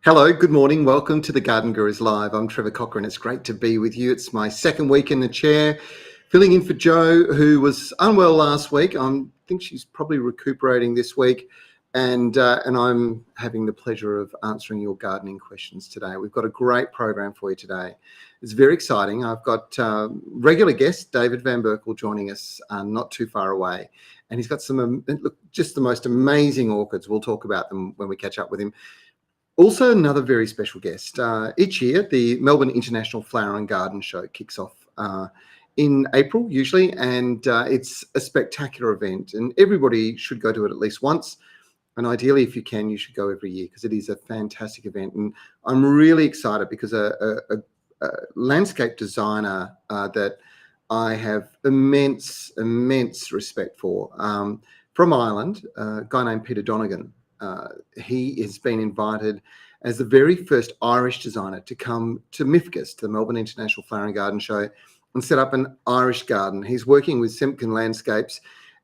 Hello, good morning. Welcome to the Garden Gurus Live. I'm Trevor Cochran. It's great to be with you. It's my second week in the chair, filling in for Jo, who was unwell last week. I think she's probably recuperating this week, and I'm having the pleasure of answering your gardening questions today. We've got a great program for you today. It's very exciting. I've got regular guest David Van Berkel joining us not too far away, and he's got some just the most amazing orchids. We'll talk about them when we catch up with him. Also, another very special guest. Each year, the Melbourne International Flower and Garden Show kicks off in April, usually, and it's a spectacular event, and everybody should go to it at least once. And ideally, if you can, you should go every year because it is a fantastic event. And I'm really excited because a landscape designer that I have immense respect for, from Ireland, a guy named Peter Donegan. He has been invited as the very first Irish designer to come to MIFGS, to the Melbourne International Flower and Garden Show, and set up an Irish garden. He's working with Semken Landscapes,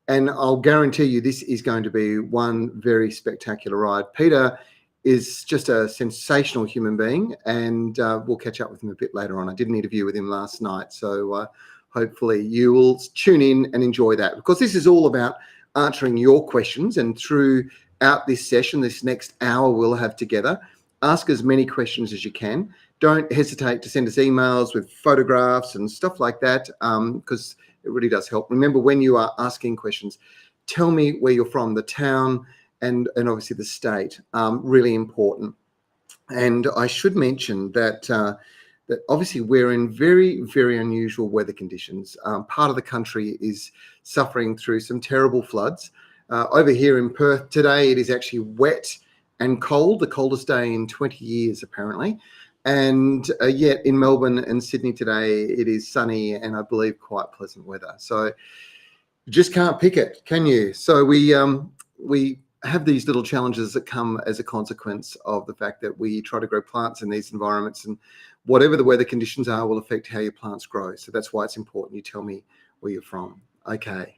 and I'll guarantee you this is going to be one very spectacular ride. Peter is just a sensational human being, and we'll catch up with him a bit later on. I did an interview with him last night, so hopefully you will tune in and enjoy that, because this is all about answering your questions, and throughout this session, this next hour we'll have together, ask as many questions as you can. Don't hesitate to send us emails with photographs and stuff like that, because it really does help. Remember, when you are asking questions, tell me where you're from, the town, and obviously the state. Really important. And I should mention that that obviously we're in very unusual weather conditions. Part of the country is suffering through some terrible floods. Over here in Perth today, it is actually wet and cold, the coldest day in 20 years, apparently. And yet in Melbourne and Sydney today, it is sunny and I believe quite pleasant weather. So you just can't pick it, can you? So we have these little challenges that come as a consequence of the fact that we try to grow plants in these environments, and whatever the weather conditions are will affect how your plants grow. So that's why it's important you tell me where you're from. Okay.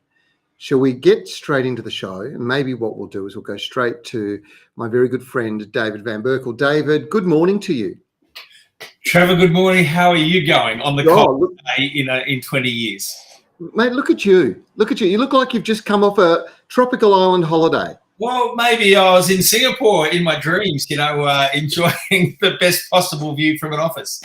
Shall we get straight into the show? And maybe what we'll do is we'll go straight to my very good friend, David Van Berkel. David, good morning to you. Trevor, good morning. How are you going on the cold day in 20 years? Mate, look at you. Look at you. You look like you've just come off a tropical island holiday. Well, maybe I was in Singapore in my dreams, enjoying the best possible view from an office.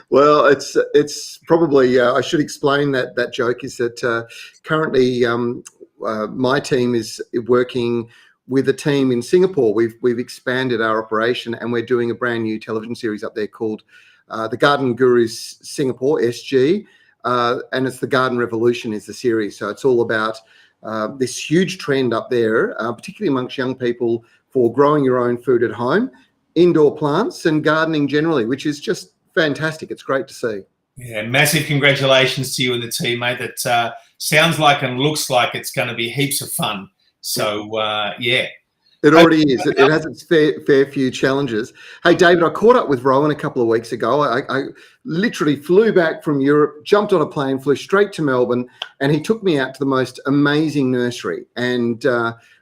Well, it's probably, I should explain that joke is that currently my team is working with a team in Singapore. We've expanded our operation, and we're doing a brand new television series up there called The Garden Gurus Singapore, SG, and it's The Garden Revolution is the series. So it's all about this huge trend up there, particularly amongst young people, for growing your own food at home, indoor plants and gardening generally, which is just fantastic. It's great to see. Yeah, massive congratulations to you and the team, mate. That sounds like and looks like it's going to be heaps of fun. So, yeah. It already is. It has its fair few challenges. Hey, David, I caught up with Rowan a couple of weeks ago. I literally flew back from Europe, jumped on a plane, flew straight to Melbourne, and he took me out to the most amazing nursery. And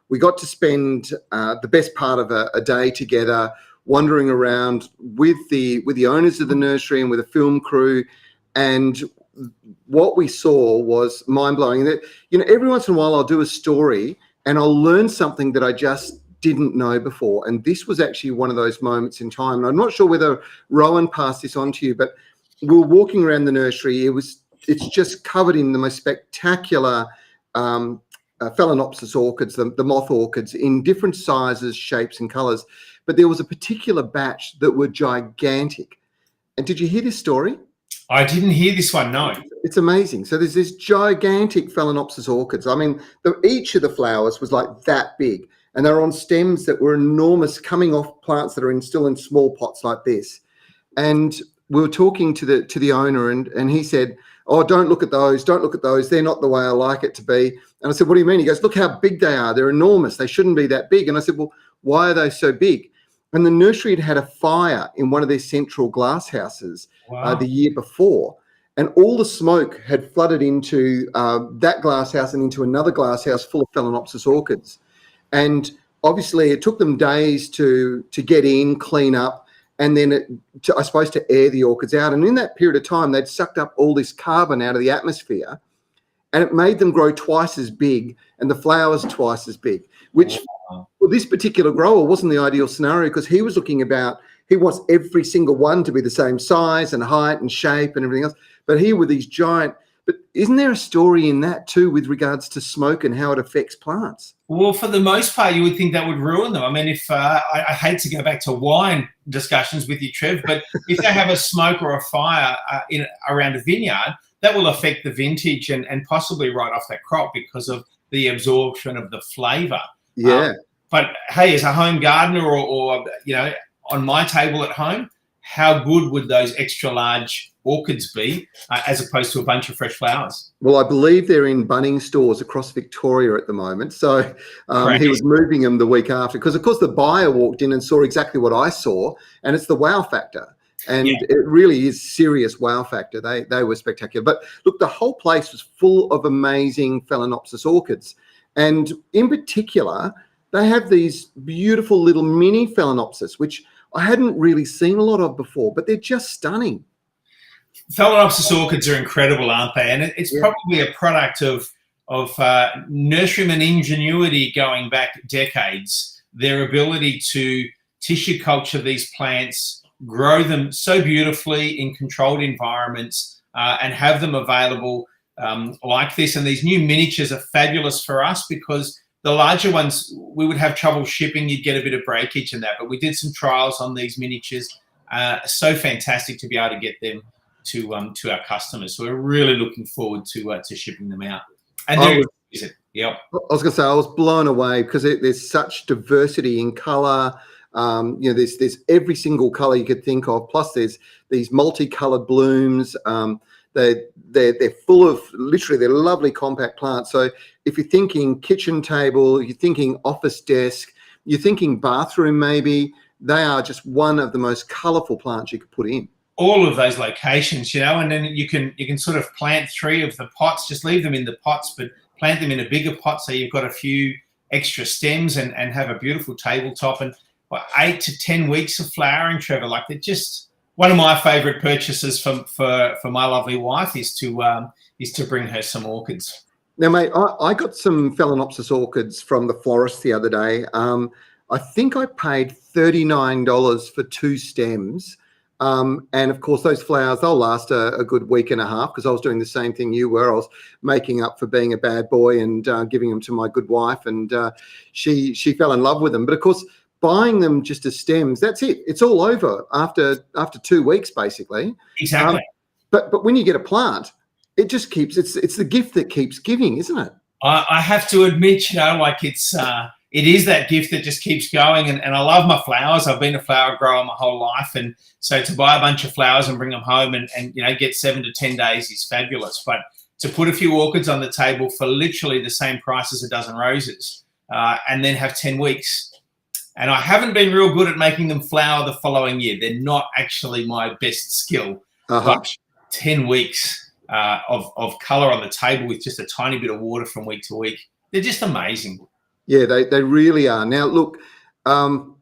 we got to spend the best part of a day together, wandering around with the owners of the nursery and with a film crew. And what we saw was mind-blowing. That, every once in a while I'll do a story and I'll learn something that I just didn't know before. And this was actually one of those moments in time. And I'm not sure whether Rowan passed this on to you, but we were walking around the nursery. It's just covered in the most spectacular Phalaenopsis orchids, the moth orchids, in different sizes, shapes and colours. But there was a particular batch that were gigantic. And did you hear this story? I didn't hear this one, no. It's amazing. So there's this gigantic Phalaenopsis orchids. I mean, each of the flowers was like that big, and they're on stems that were enormous, coming off plants that are still in small pots like this. And we were talking to the owner, and he said, "Oh, don't look at those. Don't look at those. They're not the way I like it to be." And I said, "What do you mean?" He goes, "Look how big they are. They're enormous. They shouldn't be that big." And I said, "Well, why are they so big?" And the nursery had a fire in one of their central glass houses the year before. And all the smoke had flooded into that glass house and into another glass house full of Phalaenopsis orchids. And obviously it took them days to get in, clean up, and then I suppose to air the orchids out. And in that period of time, they'd sucked up all this carbon out of the atmosphere, and it made them grow twice as big and the flowers twice as big, which for this particular grower wasn't the ideal scenario, because he wants every single one to be the same size and height and shape and everything else. But here with these giant, but isn't there a story in that too with regards to smoke and how it affects plants? Well, for the most part, you would think that would ruin them. I mean, if I hate to go back to wine discussions with you, Trev, but if they have a smoke or a fire around a vineyard, that will affect the vintage and possibly right off that crop because of the absorption of the flavour. Yeah. But hey, as a home gardener or on my table at home, how good would those extra large orchids be as opposed to a bunch of fresh flowers? Well, I believe they're in Bunnings stores across Victoria at the moment. So he was moving them the week after, because of course the buyer walked in and saw exactly what I saw, and it's the wow factor. And it really is serious wow factor. They were spectacular. But look, the whole place was full of amazing Phalaenopsis orchids. And in particular, they have these beautiful little mini Phalaenopsis, which I hadn't really seen a lot of before, but they're just stunning. Phalaenopsis orchids are incredible, aren't they? And it's probably a product of nurseryman ingenuity going back decades. Their ability to tissue culture these plants, grow them so beautifully in controlled environments, and have them available like this. And these new miniatures are fabulous for us, because the larger ones, we would have trouble shipping. You'd get a bit of breakage in that. But we did some trials on these miniatures. So fantastic to be able to get them to our customers. So we're really looking forward to shipping them out. And I was going to say, I was blown away because there's such diversity in colour. There's every single colour you could think of. Plus, there's these multicoloured blooms. They're full of, literally, they're lovely compact plants. So if you're thinking kitchen table, you're thinking office desk, you're thinking bathroom maybe, they are just one of the most colourful plants you could put in. All of those locations, and then you can sort of plant 3 of the pots, just leave them in the pots, but plant them in a bigger pot so you've got a few extra stems and have a beautiful tabletop. And 8 to 10 weeks of flowering, Trevor. Like, they're just one of my favourite purchases for my lovely wife is to bring her some orchids. Now, mate, I got some Phalaenopsis orchids from the florist the other day. I think I paid $39 for 2 stems. And of course, those flowers, they'll last a good week and a half, because I was doing the same thing you were. I was making up for being a bad boy and giving them to my good wife, and she fell in love with them. But of course, buying them just as stems, that's it. It's all over after 2 weeks, basically. Exactly. But when you get a plant, it just keeps, it's the gift that keeps giving, isn't it? I have to admit, it is that gift that just keeps going. And I love my flowers. I've been a flower grower my whole life. And so to buy a bunch of flowers and bring them home and get 7 to 10 days is fabulous. But to put a few orchids on the table for literally the same price as a dozen roses, and then have 10 weeks. And I haven't been real good at making them flower the following year. They're not actually my best skill. But 10 weeks of colour on the table with just a tiny bit of water from week to week, they're just amazing. Yeah, they really are. Now, look,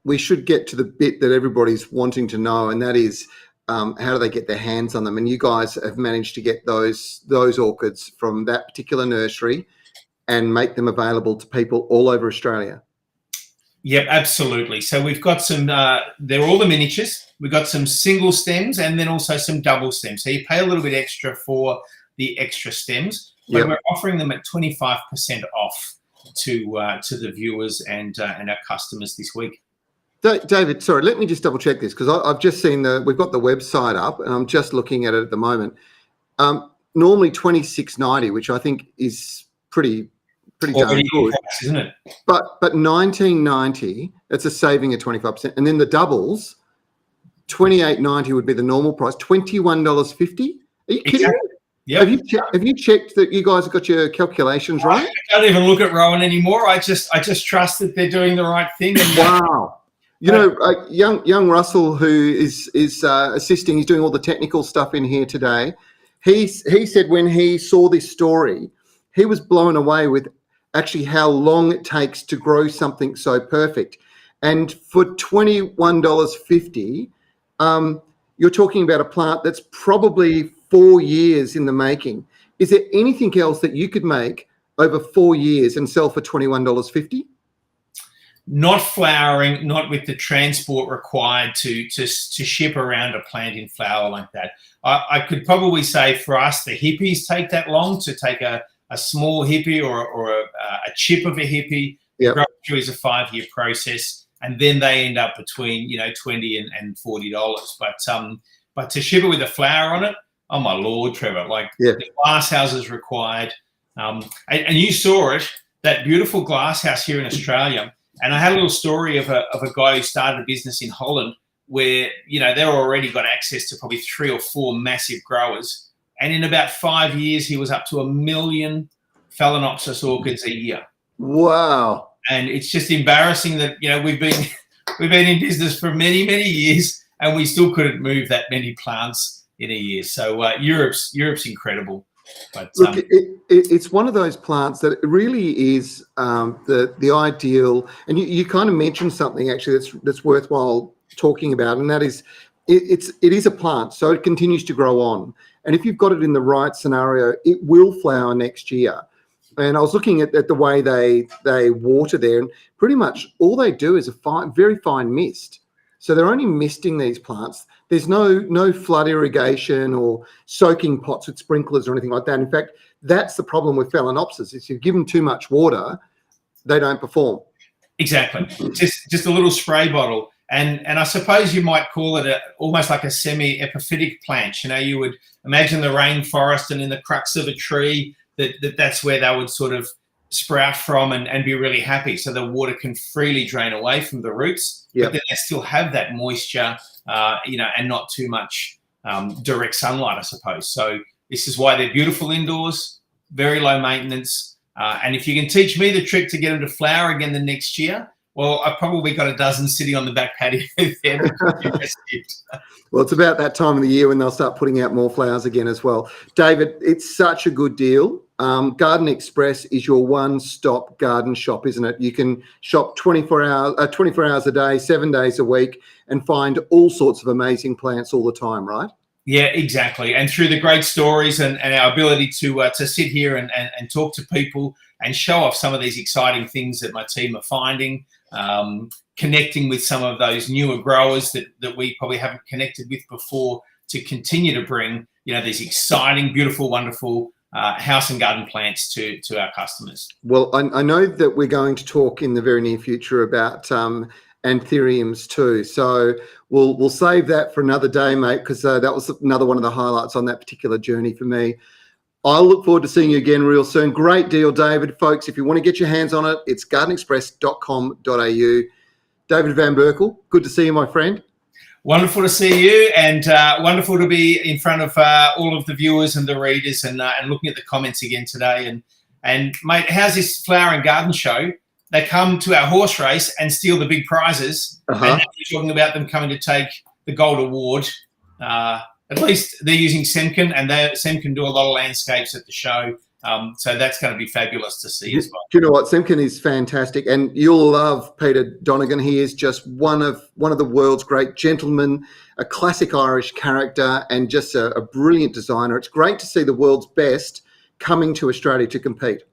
we should get to the bit that everybody's wanting to know, and that is how do they get their hands on them? And you guys have managed to get those orchids from that particular nursery and make them available to people all over Australia. Yep, absolutely. So we've got some, they're all the miniatures. We've got some single stems and then also some double stems. So you pay a little bit extra for the extra stems, but we're offering them at 25% off to the viewers and our customers this week. David, sorry, let me just double check this, because I've just seen we've got the website up and I'm just looking at it at the moment. Normally $26.90, which I think is pretty darn good, isn't it? But $19.90, it's a saving of 25%, and then the doubles, $28.90 would be the normal price. $21.50. Are you kidding me? Yep. Have you checked that you guys have got your calculations right? I don't even look at Rowan anymore. I just trust that they're doing the right thing. And wow. Young Russell, who is assisting, he's doing all the technical stuff in here today. He said when he saw this story, he was blown away with actually how long it takes to grow something so perfect. And for $21.50, you're talking about a plant that's probably 4 years in the making. Is there anything else that you could make over 4 years and sell for $21.50? Not flowering, not with the transport required to ship around a plant in flower like that. I could probably say for us, the hippies take that long to take a small hippie or a chip of a hippie. Yep. Grow through is a 5-year process, and then they end up between $20 and $40. But to ship it with a flower on it, oh my Lord, Trevor! Like the glass house is required, and you saw it, that beautiful glass house here in Australia. And I had a little story of a guy who started a business in Holland where, they've already got access to probably 3 or 4 massive growers. And in about 5 years, he was up to 1 million Phalaenopsis orchids a year. Wow. And it's just embarrassing that, we've been in business for many, many years and we still couldn't move that many plants in a year. So Europe's incredible. But look, it's one of those plants that really is the ideal, and you kind of mentioned something actually that's worthwhile talking about, and that is it is a plant, so it continues to grow on, and if you've got it in the right scenario, it will flower next year. And I was looking at the way they water there, and pretty much all they do is very fine mist. So they're only misting these plants. There's no flood irrigation or soaking pots with sprinklers or anything like that. In fact, that's the problem with Phalaenopsis. If you give them too much water, they don't perform. Exactly. Just a little spray bottle. And I suppose you might call it almost like a semi-epiphytic plant. You would imagine the rainforest, and in the crux of a tree, that's where they would sort of sprout from and be really happy. So the water can freely drain away from the roots, but then they still have that moisture, and not too much direct sunlight, I suppose. So this is why they're beautiful indoors, very low maintenance. And if you can teach me the trick to get them to flower again the next year, well, I've probably got a dozen sitting on the back patio there. Well, it's about that time of the year when they'll start putting out more flowers again as well. David, it's such a good deal. Garden Express is your one-stop garden shop, isn't it? You can shop 24 hours a day, 7 days a week, and find all sorts of amazing plants all the time, right? Yeah, exactly. And through the great stories and our ability to sit here and talk to people and show off some of these exciting things that my team are finding, connecting with some of those newer growers that we probably haven't connected with before, to continue to bring, these exciting, beautiful, wonderful house and garden plants to our customers. Well, I know that we're going to talk in the very near future about anthuriums too. So we'll save that for another day, mate, because that was another one of the highlights on that particular journey for me. I'll look forward to seeing you again real soon. Great deal, David. Folks, if you want to get your hands on it, it's gardenexpress.com.au. David Van Berkel, good to see you, my friend. Wonderful to see you, and wonderful to be in front of all of the viewers and the readers, and looking at the comments again today. And mate, how's this flower and garden show? They come to our horse race and steal the big prizes, and now you're talking about them coming to take the gold award. At least they're using Semken, and Semken do a lot of landscapes at the show. So that's going to be fabulous to see as well. Do you know what? Semken is fantastic, and you'll love Peter Donegan. He is just one of the world's great gentlemen, a classic Irish character, and just a brilliant designer. It's great to see the world's best coming to Australia to compete.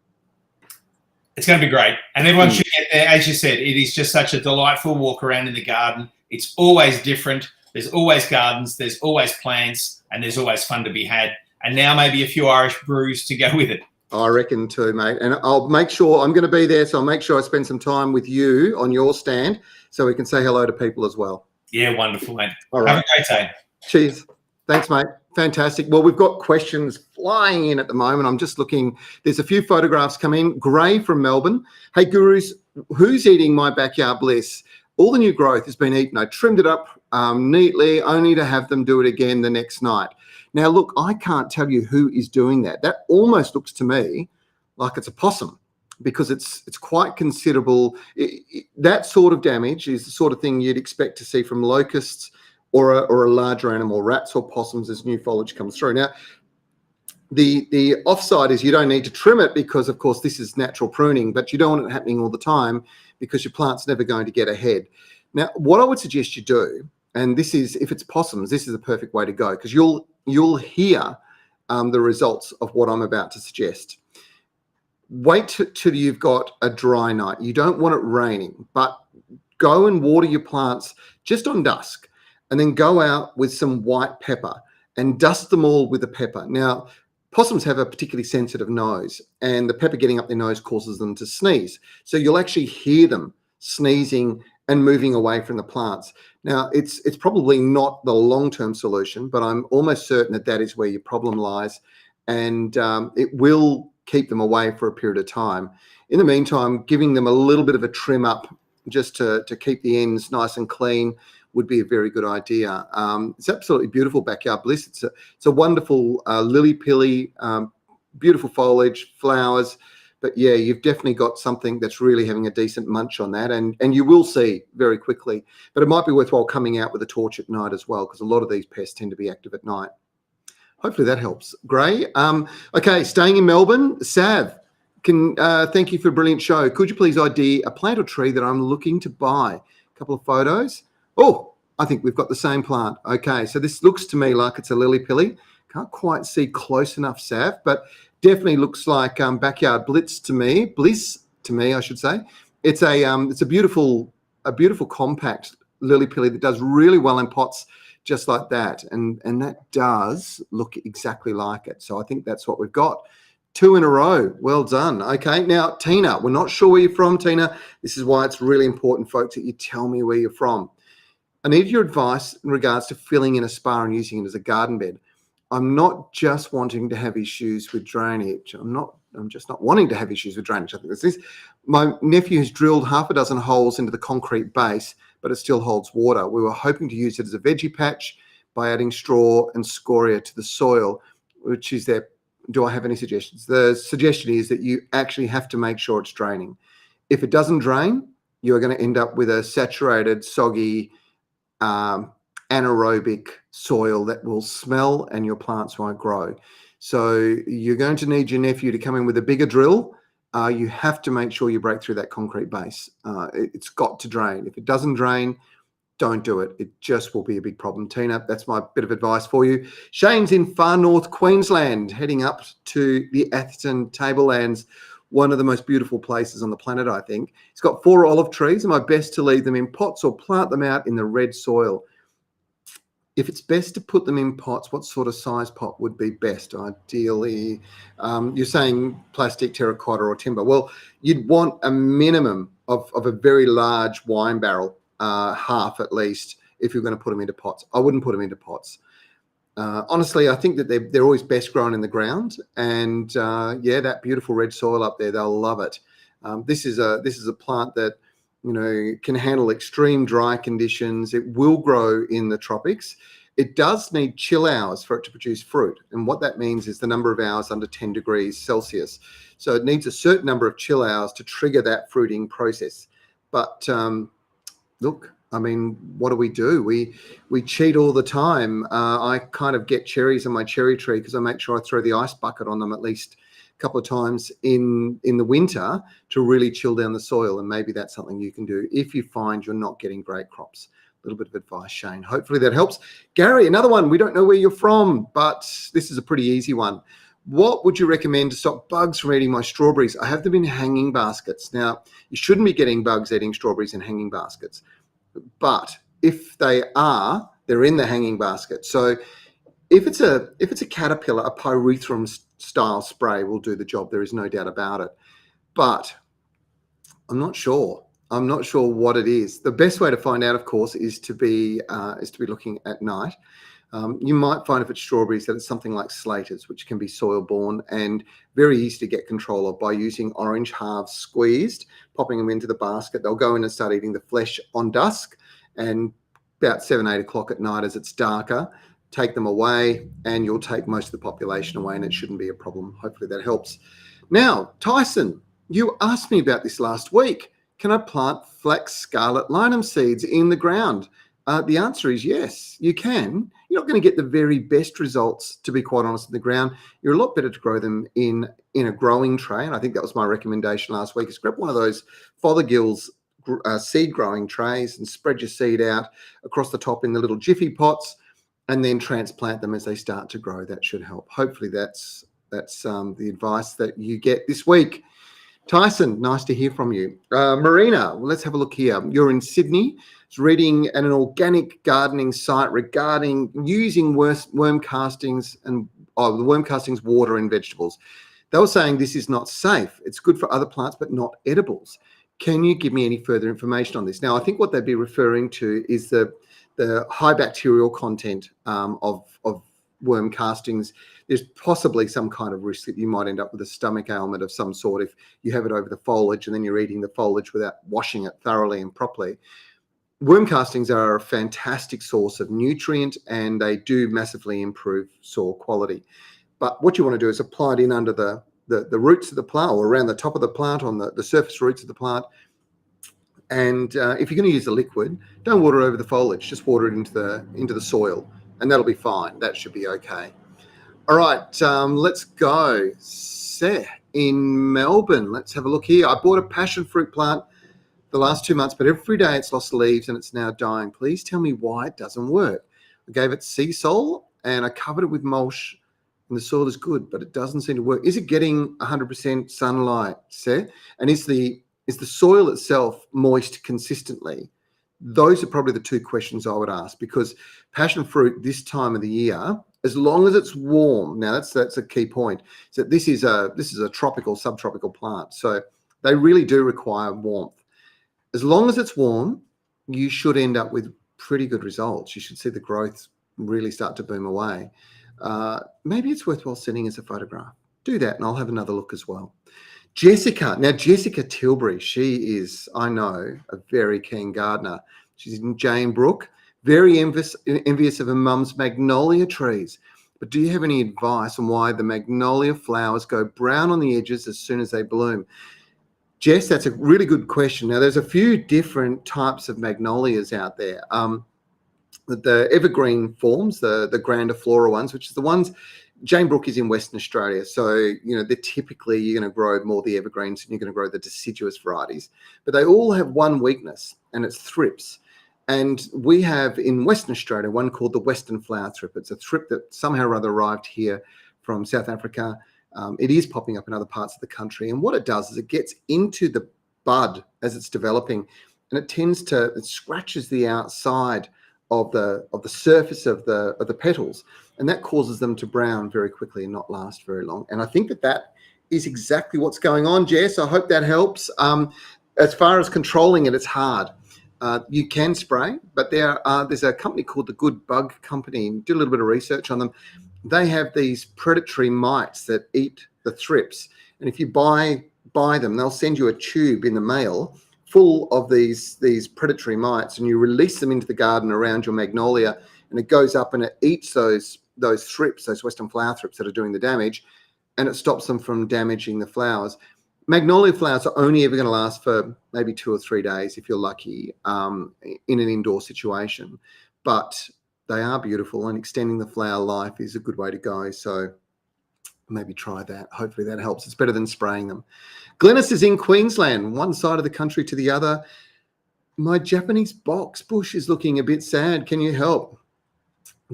It's going to be great, and everyone should get there. As you said, it is just such a delightful walk around in the garden. It's always different. There's always gardens, there's always plants, and there's always fun to be had. And now maybe a few Irish brews to go with it. I reckon too, mate. And I'll make sure, I'm going to be there, so I'll make sure I spend some time with you on your stand so we can say hello to people as well. Yeah, wonderful, mate. All right. Have a great day. Cheers. Thanks, mate. Fantastic. Well, we've got questions flying in at the moment. I'm just looking. There's a few photographs come in. Gray from Melbourne. Hey, Gurus, who's eating my backyard bliss? All the new growth has been eaten. I trimmed it up neatly, only to have them do it again the next night. Now, look, I can't tell you who is doing that. That almost looks to me like it's a possum, because it's quite considerable. That sort of damage is the sort of thing you'd expect to see from locusts or a larger animal, rats or possums, as new foliage comes through. Now, The offside is you don't need to trim it because, of course, this is natural pruning, but you don't want it happening all the time because your plant's never going to get ahead. Now, what I would suggest you do, and this is, if it's possums, this is the perfect way to go, because you'll hear the results of what I'm about to suggest. Wait till you've got a dry night. You don't want it raining, but go and water your plants just on dusk, and then go out with some white pepper and dust them all with the pepper. Now, possums have a particularly sensitive nose, and the pepper getting up their nose causes them to sneeze. So you'll actually hear them sneezing and moving away from the plants. Now, it's probably not the long-term solution, but I'm almost certain that that is where your problem lies, and it will keep them away for a period of time. In the meantime, giving them a little bit of a trim up just to keep the ends nice and clean would be a very good idea. It's absolutely beautiful backyard bliss. It's a wonderful lily-pilly, beautiful foliage, flowers. But yeah, you've definitely got something that's really having a decent munch on that, and you will see very quickly. But it might be worthwhile coming out with a torch at night as well, because a lot of these pests tend to be active at night. Hopefully that helps. Gray. Okay, staying in Melbourne, Sav. Thank you for a brilliant show. Could you please ID a plant or tree that I'm looking to buy? A couple of photos. Oh, I think we've got the same plant. Okay, so this looks to me like it's a lily-pilly. Can't quite see close enough, Sav, but definitely looks like backyard bliss to me, I should say. It's a beautiful compact lily-pilly that does really well in pots just like that, and that does look exactly like it. So I think that's what we've got. 2 in a row. Well done. Okay, now Tina, we're not sure where you're from, Tina. This is why it's really important, folks, that you tell me where you're from. I need your advice in regards to filling in a spa and using it as a garden bed. I'm not just wanting to have issues with drainage. I'm just not wanting to have issues with drainage. I think that's this. My nephew has drilled half a dozen holes into the concrete base, but it still holds water. We were hoping to use it as a veggie patch by adding straw and scoria to the soil, which is there. Do I have any suggestions? The suggestion is that you actually have to make sure it's draining. If it doesn't drain, you're going to end up with a saturated, soggy, anaerobic soil that will smell and your plants won't grow. So you're going to need your nephew to come in with a bigger drill. You have to make sure you break through that concrete base. It's got to drain. If it doesn't drain, don't do it. It just will be a big problem. Tina, that's my bit of advice for you. Shane's in far north Queensland, heading up to the Atherton Tablelands, one of the most beautiful places on the planet, I think. He's got 4 olive trees, and my best to leave them in pots or plant them out in the red soil. If it's best to put them in pots, what sort of size pot would be best? Ideally, you're saying plastic, terracotta, or timber. Well, you'd want a minimum of a very large wine barrel, half at least, if you're going to put them into pots. I wouldn't put them into pots. Honestly, I think that they're always best grown in the ground, and yeah, that beautiful red soil up there, they'll love it. This is a plant that can handle extreme dry conditions. It will grow in the tropics. It does need chill hours for it to produce fruit, and what that means is the number of hours under 10 degrees Celsius. So it needs a certain number of chill hours to trigger that fruiting process. But look, I mean, what do? We cheat all the time. I kind of get cherries on my cherry tree because I make sure I throw the ice bucket on them at least a couple of times in the winter to really chill down the soil, and maybe that's something you can do if you find you're not getting great crops. A little bit of advice, Shane. Hopefully that helps. Gary, another one. We don't know where you're from, but this is a pretty easy one. What would you recommend to stop bugs from eating my strawberries? I have them in hanging baskets. Now, you shouldn't be getting bugs eating strawberries in hanging baskets, but if they are, they're in the hanging basket. So if it's a caterpillar, a pyrethrum style spray will do the job. There is no doubt about it. But I'm not sure. I'm not sure what it is. The best way to find out, of course, is to be looking at night. You might find if it's strawberries that it's something like slaters, which can be soil-borne and very easy to get control of by using orange halves squeezed, popping them into the basket. They'll go in and start eating the flesh on dusk, and about 7, 8 o'clock at night as it's darker, take them away, and you'll take most of the population away, and it shouldn't be a problem. Hopefully that helps. Now, Tyson, you asked me about this last week. Can I plant flax scarlet linum seeds in the ground? The answer is yes, you can. You're not going to get the very best results, to be quite honest, in the ground. You're a lot better to grow them in a growing tray. And I think that was my recommendation last week, is grab one of those Fothergill's seed growing trays and spread your seed out across the top in the little jiffy pots, and then transplant them as they start to grow. That should help. Hopefully that's the advice that you get this week. Tyson, nice to hear from you. Marina, well, let's have a look here. You're in Sydney. It's reading at an organic gardening site regarding using worm castings and the worm castings water in vegetables. They were saying this is not safe. It's good for other plants, but not edibles. Can you give me any further information on this? Now, I think what they'd be referring to is the high bacterial content of worm castings. There's possibly some kind of risk that you might end up with a stomach ailment of some sort if you have it over the foliage and then you're eating the foliage without washing it thoroughly and properly. Worm castings are a fantastic source of nutrient, and they do massively improve soil quality. But what you want to do is apply it in under the roots of the plant, or around the top of the plant, on the surface roots of the plant. And if you're going to use a liquid, don't water over the foliage, just water it into the soil, and that'll be fine. That should be okay. All right, let's go. Seth in Melbourne. Let's have a look here. I bought a passion fruit plant the last 2 months, but every day it's lost leaves and it's now dying. Please tell me why it doesn't work. I gave it sea salt and I covered it with mulch, and the soil is good, but it doesn't seem to work. Is it getting 100% sunlight, Seth? And is the soil itself moist consistently? Those are probably the two questions I would ask, because passion fruit this time of the year, as long as it's warm, now that's a key point, is that this is a tropical, subtropical plant. So they really do require warmth. As long as it's warm, you should end up with pretty good results. You should see the growth really start to boom away. Maybe it's worthwhile sending us a photograph. Do that, and I'll have another look as well. Jessica. Now, Jessica Tilbury, she is, I know, a very keen gardener. She's in Jane Brook, very envious of her mum's magnolia trees. But do you have any advice on why the magnolia flowers go brown on the edges as soon as they bloom? Jess, that's a really good question. Now, there's a few different types of magnolias out there. The evergreen forms, the grandiflora ones, which is the ones, Jane Brook is in Western Australia. So, they're typically, you're going to grow more the evergreens and you're going to grow the deciduous varieties. But they all have one weakness, and it's thrips. And we have in Western Australia one called the Western flower thrip. It's a thrip that somehow or other arrived here from South Africa. It is popping up in other parts of the country. And what it does is it gets into the bud as it's developing, and it scratches the outside of the surface of the petals, and that causes them to brown very quickly and not last very long. And I think that is exactly what's going on, Jess. I hope that helps. As far as controlling it, it's hard. You can spray, but there's a company called the Good Bug Company. Did a little bit of research on them. They have these predatory mites that eat the thrips, and if you buy them, they'll send you a tube in the mail full of these predatory mites, and you release them into the garden around your magnolia, and it goes up and it eats those thrips, those Western flower thrips that are doing the damage, and it stops them from damaging the flowers. Magnolia flowers are only ever going to last for maybe 2 or 3 days if you're lucky, in an indoor situation, but they are beautiful, and extending the flower life is a good way to go. So maybe try that. Hopefully that helps. It's better than spraying them. Glennis is in Queensland, one side of the country to the other. My Japanese box bush is looking a bit sad. Can you help?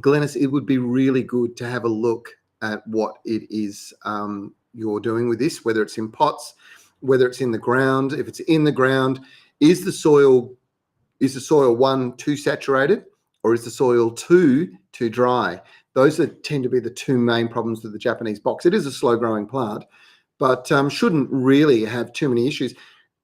Glennis, it would be really good to have a look at what it is you're doing with this, whether it's in pots, whether it's in the ground. If it's in the ground, is the soil 1, too saturated, or is the soil 2, too dry? Those tend to be the two main problems with the Japanese box. It is a slow-growing plant, but shouldn't really have too many issues.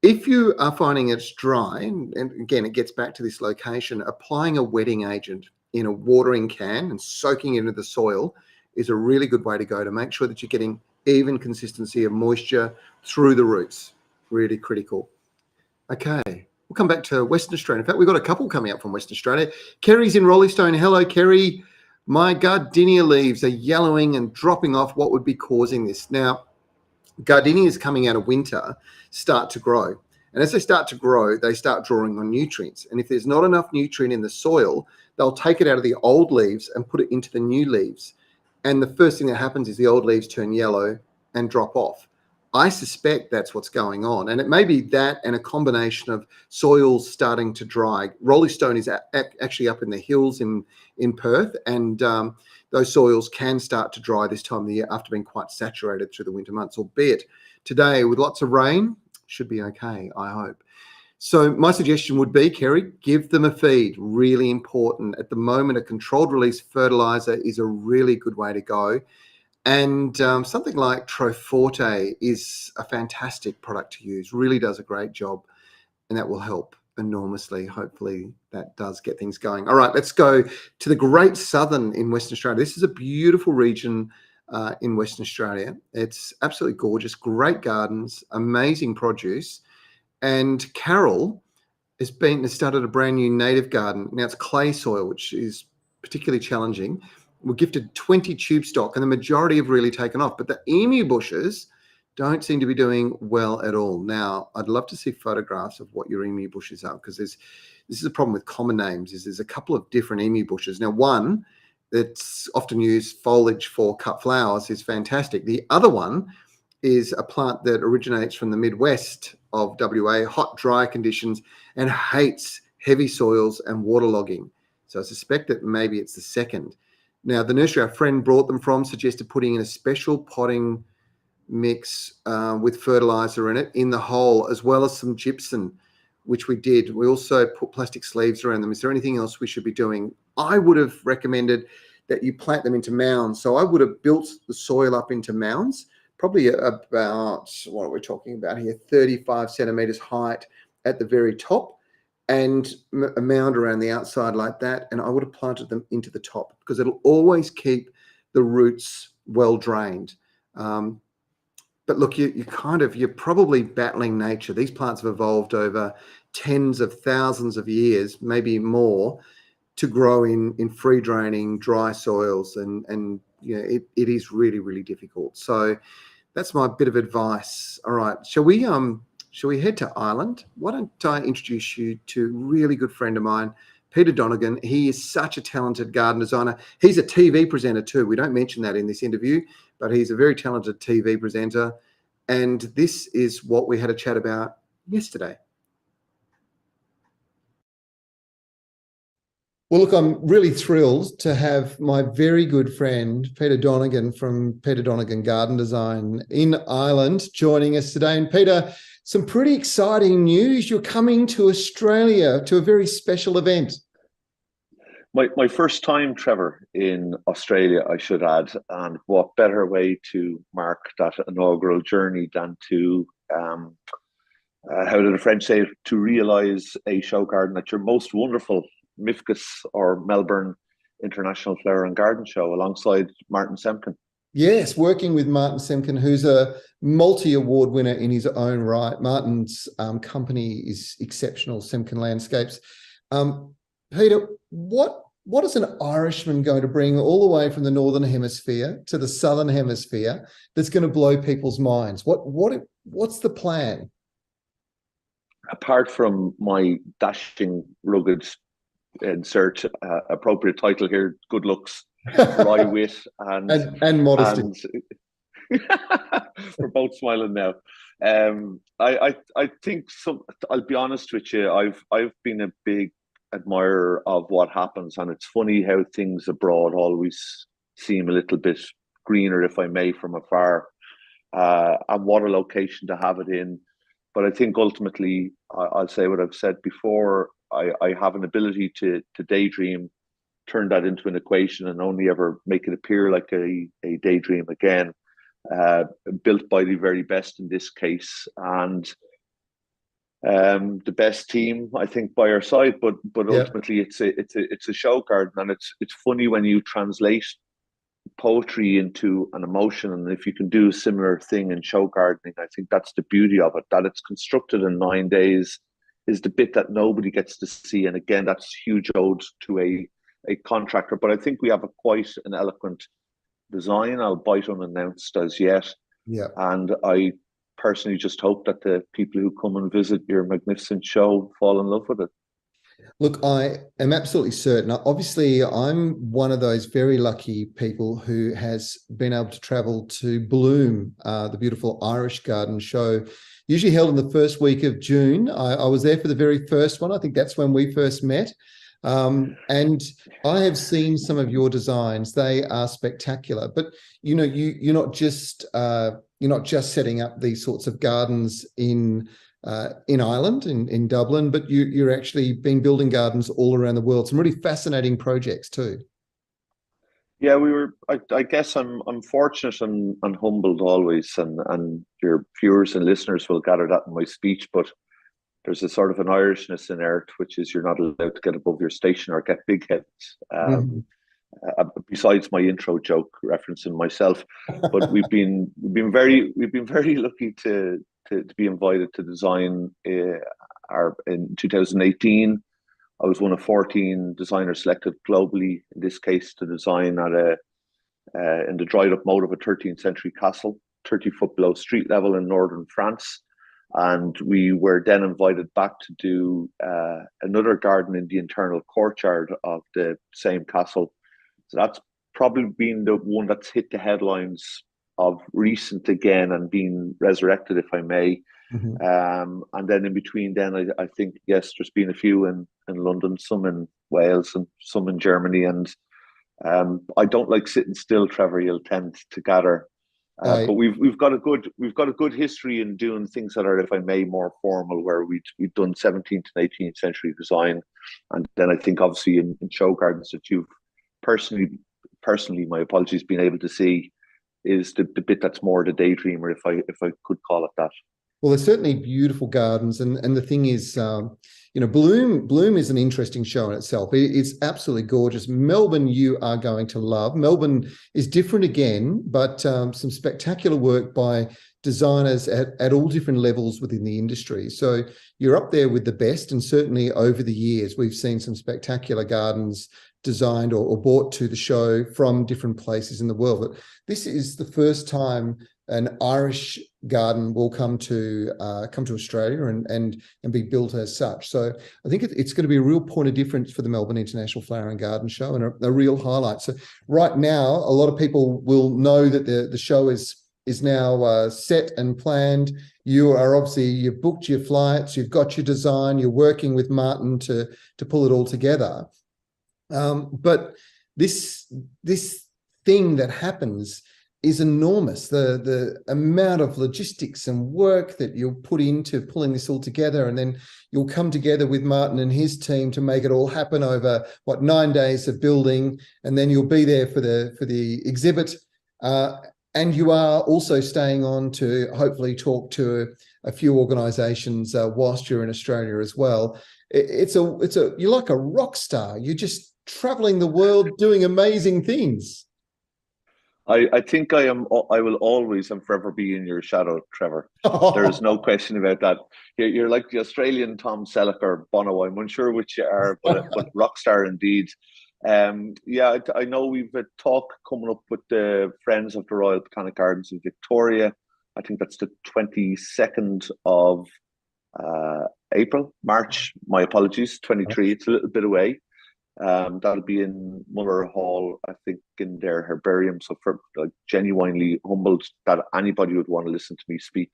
If you are finding it's dry, and again, it gets back to this location, applying a wetting agent in a watering can and soaking it into the soil is a really good way to go to make sure that you're getting even consistency of moisture through the roots. Really critical. Okay, we'll come back to Western Australia. In fact, we've got a couple coming up from Western Australia. Kerry's in Rollystone. Hello, Kerry. My gardenia leaves are yellowing and dropping off. What would be causing this? Now, gardenias coming out of winter start to grow. And as they start to grow, they start drawing on nutrients. And if there's not enough nutrient in the soil, they'll take it out of the old leaves and put it into the new leaves. And the first thing that happens is the old leaves turn yellow and drop off. I suspect that's what's going on. And it may be that and a combination of soils starting to dry. Rolling Stone is actually up in the hills in Perth, and those soils can start to dry this time of the year after being quite saturated through the winter months, albeit today with lots of rain, should be okay, I hope. So my suggestion would be, Kerry, give them a feed, really important. At the moment, a controlled release fertilizer is a really good way to go. And something like Troforte is a fantastic product to use, really does a great job, and that will help enormously. Hopefully that does get things going. All right, let's go to the Great Southern in Western Australia. This is a beautiful region in Western Australia. It's absolutely gorgeous, great gardens, amazing produce. And Carol has started a brand new native garden. Now it's clay soil, which is particularly challenging. We're gifted 20 tube stock, and the majority have really taken off. But the emu bushes don't seem to be doing well at all. Now, I'd love to see photographs of what your emu bushes are, because this is a problem with common names. There's a couple of different emu bushes. Now, one that's often used foliage for cut flowers is fantastic. The other one is a plant that originates from the Midwest of WA, hot, dry conditions, and hates heavy soils and waterlogging. So I suspect that maybe it's the second. Now, the nursery our friend brought them from suggested putting in a special potting mix with fertilizer in it in the hole, as well as some gypsum, which we did. We also put plastic sleeves around them. Is there anything else we should be doing? I would have recommended that you plant them into mounds. So I would have built the soil up into mounds, probably about, what are we talking about here, 35 centimetres height at the very top, and a mound around the outside like that. And I would have planted them into the top, because it'll always keep the roots well drained. But look, you're probably battling nature. These plants have evolved over tens of thousands of years, maybe more, to grow in free draining, dry soils. And you know, it is really, really difficult. So that's my bit of advice. All right. Shall we head to Ireland? Why don't I introduce you to a really good friend of mine, Peter Donegan. He is such a talented garden designer. He's a TV presenter too. We don't mention that in this interview, but he's a very talented TV presenter. And this is what we had a chat about yesterday. Well, look, I'm really thrilled to have my very good friend, Peter Donegan from Peter Donegan Garden Design in Ireland, joining us today. And Peter, some pretty exciting news. You're coming to Australia to a very special event. My first time, Trevor, in Australia, I should add. And what better way to mark that inaugural journey than to, how do the French say it, to realise a show garden at your most wonderful MIFGS or Melbourne International Flower and Garden Show alongside Martin Semken. Yes, working with Martin Semken, who's a multi-award winner in his own right. Martin's company is exceptional, Semken Landscapes. Peter, what is an Irishman going to bring all the way from the Northern Hemisphere to the Southern Hemisphere that's going to blow people's minds? What's the plan? Apart from my dashing, rugged, insert appropriate title here, good looks, wry wit, and modesty. We're both smiling now. I think I'll be honest with you. I've been a big admirer of what happens, and it's funny how things abroad always seem a little bit greener, if I may, from afar. And what a location to have it in. But I think ultimately, I'll say what I've said before. I have an ability to daydream, turn that into an equation, and only ever make it appear like a daydream again. Built by the very best in this case, and the best team, I think, by our side. But ultimately, it's a show garden, and it's funny when you translate poetry into an emotion, and if you can do a similar thing in show gardening, I think that's the beauty of it. That it's constructed in 9 days is the bit that nobody gets to see, and again, that's huge ode to a contractor. But I think we have quite an eloquent design, albeit unannounced as yet. Yeah. And I personally just hope that the people who come and visit your magnificent show fall in love with it. Look, I am absolutely certain. Obviously, I'm one of those very lucky people who has been able to travel to Bloom, the beautiful Irish garden show, usually held in the first week of June. I was there for the very first one. I think that's when we first met. And I have seen some of your designs. They are spectacular. But you're not just setting up these sorts of gardens in Ireland, in Dublin, but you're actually been building gardens all around the world. Some really fascinating projects too. Yeah, I guess I'm fortunate and humbled always, and your viewers and listeners will gather that in my speech. But there's a sort of an Irishness in art, which is you're not allowed to get above your station or get big heads. Besides my intro joke referencing myself, but we've been very lucky to be invited to design in 2018. I was one of 14 designers selected globally, in this case, to design in the dried up moat of a 13th century castle, 30 foot below street level in northern France. And we were then invited back to do another garden in the internal courtyard of the same castle. So that's probably been the one that's hit the headlines of recent again and being resurrected, if I may. And then in between then, I think, yes, there's been a few in London, some in Wales and some in Germany. And I don't like sitting still, Trevor. You'll tend to gather. But we've got a good history in doing things that are, if I may, more formal, where we've done 17th and 18th century design. And then I think obviously in show gardens that you've personally, my apologies, been able to see is the bit that's more the daydreamer, if I could call it that. Well, there's certainly beautiful gardens, and the thing is, Bloom is an interesting show in itself. It's absolutely gorgeous. Melbourne, you are going to love. Melbourne is different again, but some spectacular work by designers at all different levels within the industry. So you're up there with the best, and certainly over the years, we've seen some spectacular gardens designed or brought to the show from different places in the world. But this is the first time an Irish garden will come to Australia and be built as such. So I think it's going to be a real point of difference for the Melbourne International Flower and Garden Show, and a real highlight. So right now, a lot of people will know that the show is now set and planned. You've booked your flights, you've got your design, you're working with Martin to pull it all together. But this thing that happens is enormous. The amount of logistics and work that you'll put into pulling this all together, and then you'll come together with Martin and his team to make it all happen over 9 days of building, and then you'll be there for the exhibit, and you are also staying on to hopefully talk to a few organisations whilst you're in Australia as well. You're like a rock star. You're just traveling the world doing amazing things. I think I will always and forever be in your shadow, Trevor. There is no question about that. You're like the Australian Tom Selleck or Bono. I'm unsure which you are, but rock star indeed. I know we've a talk coming up with the Friends of the Royal Botanic Gardens in Victoria. I think that's the 22nd of March. My apologies, 23. It's a little bit away. That'll be in Muller Hall, I think, in their herbarium. So, genuinely humbled that anybody would want to listen to me speak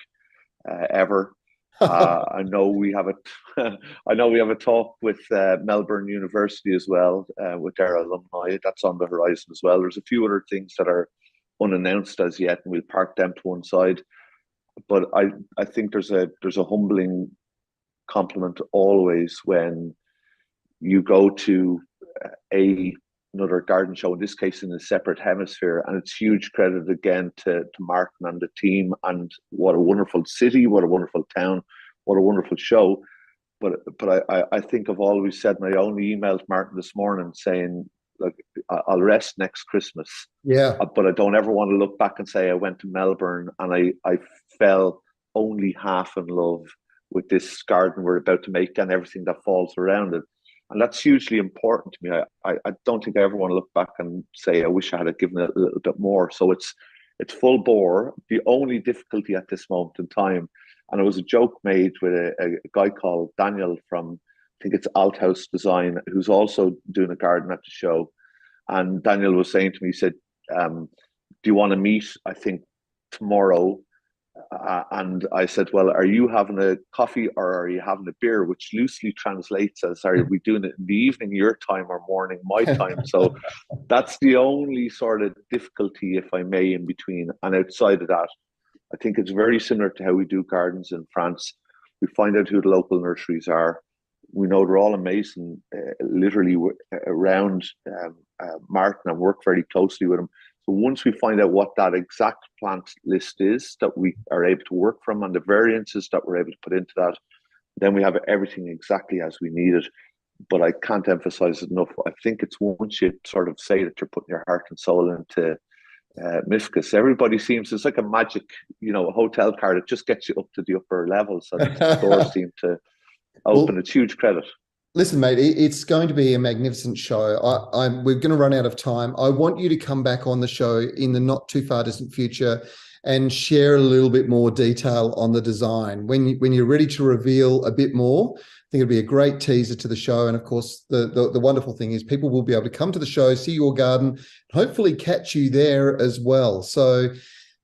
ever. I know we have a talk with Melbourne University as well, with their alumni. That's on the horizon as well. There's a few other things that are unannounced as yet, and we'll park them to one side. But I think there's a humbling compliment always when you go to another garden show, in this case in a separate hemisphere, and it's huge credit again to Martin and the team, and what a wonderful city, what a wonderful town, what a wonderful show. But I think I've always said, and I only emailed Martin this morning saying, look, I'll rest next Christmas. Yeah. But I don't ever want to look back and say I went to Melbourne and I fell only half in love with this garden we're about to make and everything that falls around it. And that's hugely important to me. I don't think I ever want to look back and say, I wish I had given it a little bit more. So It's full bore. The only difficulty at this moment in time, and it was a joke made with a guy called Daniel from, I think it's Althouse Design, who's also doing a garden at the show. And Daniel was saying to me, he said, do you want to meet, I think, tomorrow? And I said, well, are you having a coffee or are you having a beer? Which loosely translates as, are we doing it in the evening your time or morning my time? So that's the only sort of difficulty, if I may, in between. And outside of that, I think it's very similar to how we do gardens in France. We find out who the local nurseries are. We know they're all amazing, literally around Martin, and work very closely with them. So once we find out what that exact plant list is that we are able to work from and the variances that we're able to put into that, then we have everything exactly as we need it. But I can't emphasize it enough. I think it's once you sort of say that you're putting your heart and soul into Miscus, everybody seems, it's like a magic, a hotel card. It just gets you up to the upper levels, and the doors seem to open. Well, it's huge credit. Listen, mate, it's going to be a magnificent show. We're going to run out of time. I want you to come back on the show in the not too far distant future and share a little bit more detail on the design. When you're ready to reveal a bit more, I think it'll be a great teaser to the show. And of course, the wonderful thing is people will be able to come to the show, see your garden, hopefully catch you there as well. So,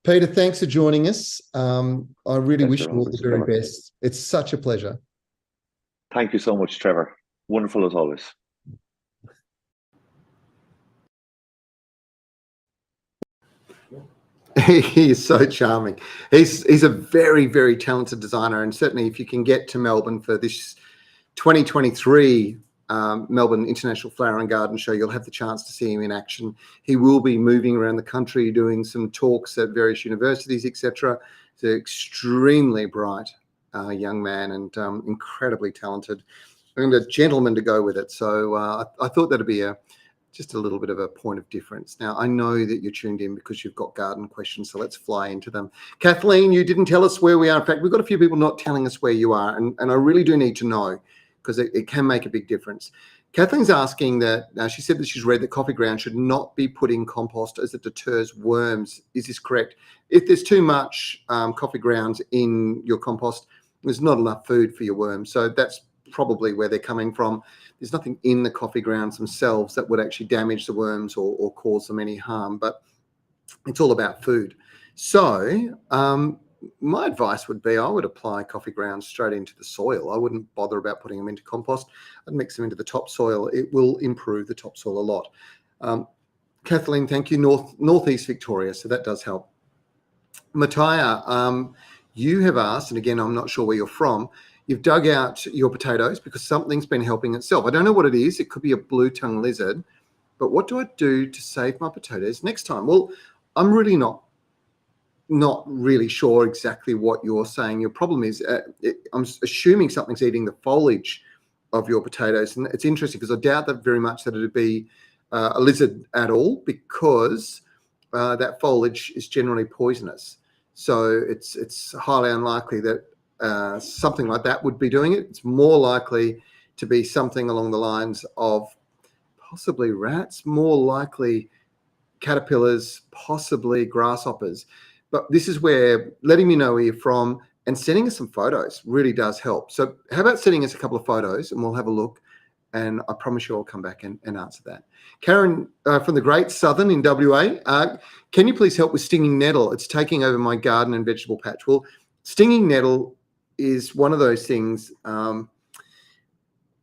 Peter, thanks for joining us. I really wish you all the very best. It's such a pleasure. Thank you so much, Trevor. Wonderful as always. He is so charming. He's a very, very talented designer, and certainly if you can get to Melbourne for this 2023 Melbourne International Flower and Garden Show, you'll have the chance to see him in action. He will be moving around the country doing some talks at various universities, etc. He's an extremely bright young man and incredibly talented, and a gentleman to go with it. So I thought that'd be just a little bit of a point of difference. Now, I know that you're tuned in because you've got garden questions, so let's fly into them. Kathleen, you didn't tell us where we are. In fact, we've got a few people not telling us where you are, and I really do need to know because it can make a big difference. Kathleen's asking that, she said that she's read that coffee ground should not be put in compost as it deters worms. Is this correct? If there's too much coffee grounds in your compost, there's not enough food for your worms. So that's probably where they're coming from. There's nothing in the coffee grounds themselves that would actually damage the worms or cause them any harm, but it's all about food. So my advice would be I would apply coffee grounds straight into the soil. I wouldn't bother about putting them into compost. I'd mix them into the topsoil. It will improve the topsoil a lot. Kathleen, thank you. Northeast Victoria, so that does help. Mattia, you have asked, and again, I'm not sure where you're from, you've dug out your potatoes because something's been helping itself. I don't know what it is. It could be a blue-tongued lizard, but what do I do to save my potatoes next time? Well, I'm really not really sure exactly what you're saying. Your problem is, I'm assuming something's eating the foliage of your potatoes. And it's interesting because I doubt that very much that it'd be a lizard at all, because that foliage is generally poisonous. So it's highly unlikely that something like that would be doing it. It's more likely to be something along the lines of possibly rats, more likely caterpillars, possibly grasshoppers. But this is where letting me know where you're from and sending us some photos really does help. So how about sending us a couple of photos and we'll have a look, and I promise you I'll come back and answer that. Karen from the Great Southern in WA, can you please help with stinging nettle? It's taking over my garden and vegetable patch. Well, stinging nettle is one of those things. How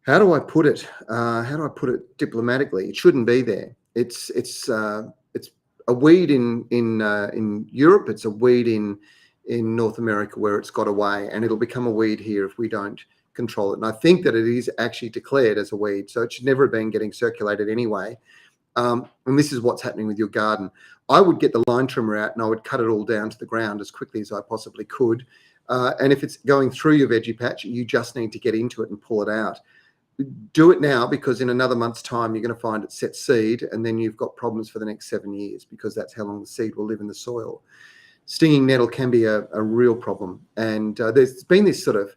do I put it? How do I put it diplomatically? It shouldn't be there. It's a weed in Europe. It's a weed in North America where it's got away, and it'll become a weed here if we don't control it. And I think that it is actually declared as a weed, so it should never have been getting circulated anyway. And this is what's happening with your garden. I would get the line trimmer out and I would cut it all down to the ground as quickly as I possibly could. And if it's going through your veggie patch, you just need to get into it and pull it out. Do it now, because in another month's time, you're going to find it set seed, and then you've got problems for the next 7 years, because that's how long the seed will live in the soil. Stinging nettle can be a real problem. And there's been this sort of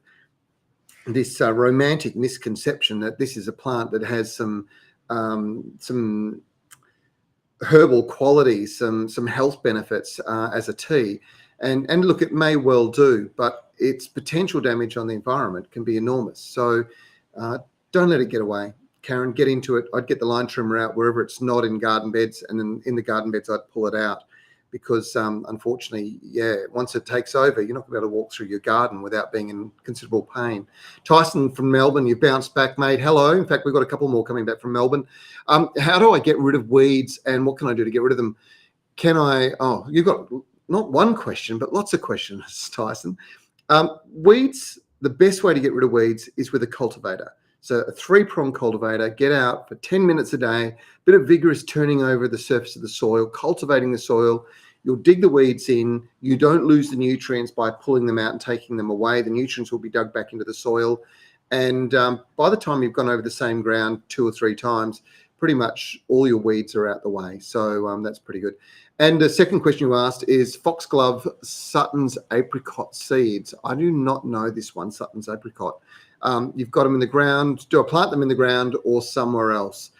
romantic misconception that this is a plant that has some herbal qualities, some health benefits as a tea. And look, it may well do, but its potential damage on the environment can be enormous. So don't let it get away. Karen, get into it. I'd get the line trimmer out wherever it's not in garden beds, and then in the garden beds I'd pull it out, because unfortunately, once it takes over, you're not going to be able to walk through your garden without being in considerable pain. Tyson from Melbourne, you've bounced back, mate. Hello. In fact, we've got a couple more coming back from Melbourne. How do I get rid of weeds, and what can I do to get rid of them? You've got not one question, but lots of questions, Tyson. Weeds, the best way to get rid of weeds is with a cultivator. So a 3-prong cultivator, get out for 10 minutes a day, bit of vigorous turning over the surface of the soil, cultivating the soil. You'll dig the weeds in. You don't lose the nutrients by pulling them out and taking them away. The nutrients will be dug back into the soil. And by the time you've gone over the same ground 2 or 3 times, pretty much all your weeds are out the way. So that's pretty good. And the second question you asked is Foxglove Sutton's apricot seeds. I do not know this one, Sutton's apricot. You've got them in the ground. Do I plant them in the ground or somewhere else?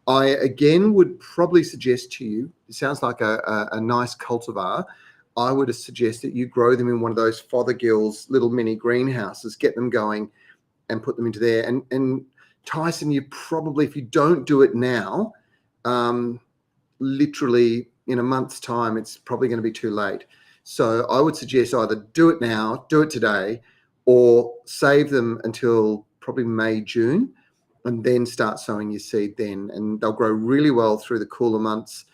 I, again, would probably suggest to you, it sounds like a nice cultivar. I would suggest that you grow them in one of those Fothergill's little mini greenhouses, get them going and put them into there. And Tyson, you probably, if you don't do it now, literally in a month's time, it's probably going to be too late. So I would suggest either do it now, do it today, or save them until probably May, June, and then start sowing your seed then. And they'll grow really well through the cooler months.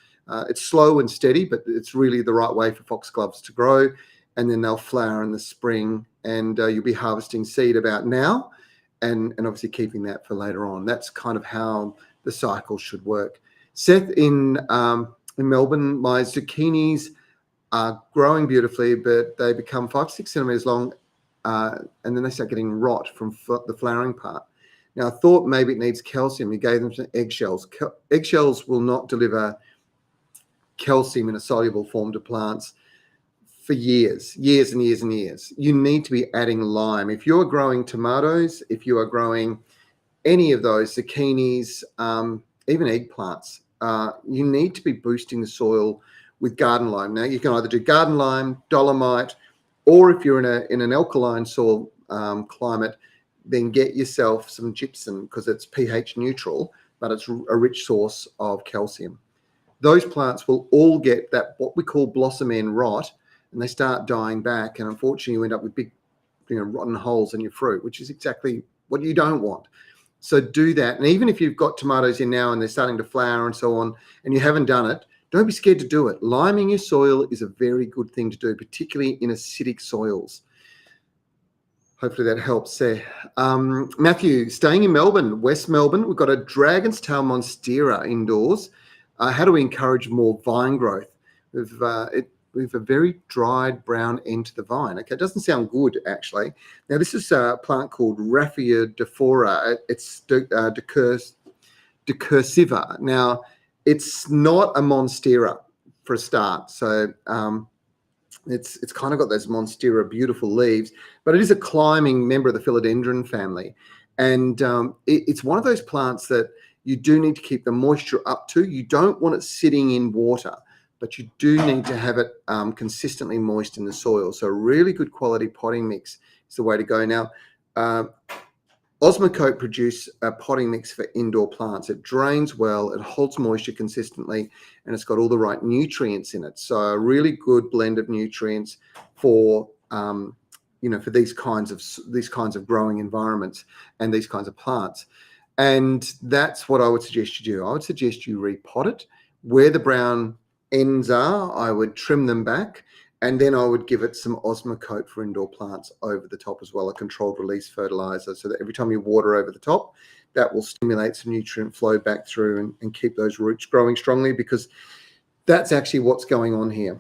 It's slow and steady, but it's really the right way for foxgloves to grow. And then they'll flower in the spring, and you'll be harvesting seed about now, and obviously keeping that for later on. That's kind of how the cycle should work. Seth in Melbourne, my zucchinis are growing beautifully, but they become 5-6 centimeters long, and then they start getting rot from the flowering part. Now, I thought maybe it needs calcium. You gave them some eggshells. Eggshells will not deliver calcium in a soluble form to plants for years and years and years. You need to be adding lime. If you're growing tomatoes, if you are growing any of those, zucchinis, even eggplants, you need to be boosting the soil with garden lime. Now, you can either do garden lime, dolomite, or if you're in an alkaline soil climate, then get yourself some gypsum, because it's pH neutral, but it's a rich source of calcium. Those plants will all get that, what we call blossom end rot, and they start dying back. And unfortunately, you end up with big, rotten holes in your fruit, which is exactly what you don't want. So do that. And even if you've got tomatoes in now and they're starting to flower and so on, and you haven't done it, don't be scared to do it. Liming your soil is a very good thing to do, particularly in acidic soils. Hopefully that helps there. Matthew, staying in Melbourne, West Melbourne, we've got a Dragon's Tail Monstera indoors. How do we encourage more vine growth? We've a very dried brown end to the vine. Okay, it doesn't sound good, actually. Now, this is a plant called Raphia dephora. It's decursiva. Now, it's not a monstera for a start. So it's kind of got those monstera beautiful leaves, but it is a climbing member of the philodendron family. And it's one of those plants that you do need to keep the moisture up to. You don't want it sitting in water, but you do need to have it consistently moist in the soil. So a really good quality potting mix is the way to go. Now, Osmocote produce a potting mix for indoor plants. It drains well, it holds moisture consistently, and it's got all the right nutrients in it. So a really good blend of nutrients for for these kinds of growing environments and these kinds of plants. And that's what I would suggest you do. I would suggest you repot it. Where the brown ends are, I would trim them back, and then I would give it some Osmocote for indoor plants over the top as well, a controlled release fertilizer, so that every time you water over the top, that will stimulate some nutrient flow back through and keep those roots growing strongly, because that's actually what's going on here.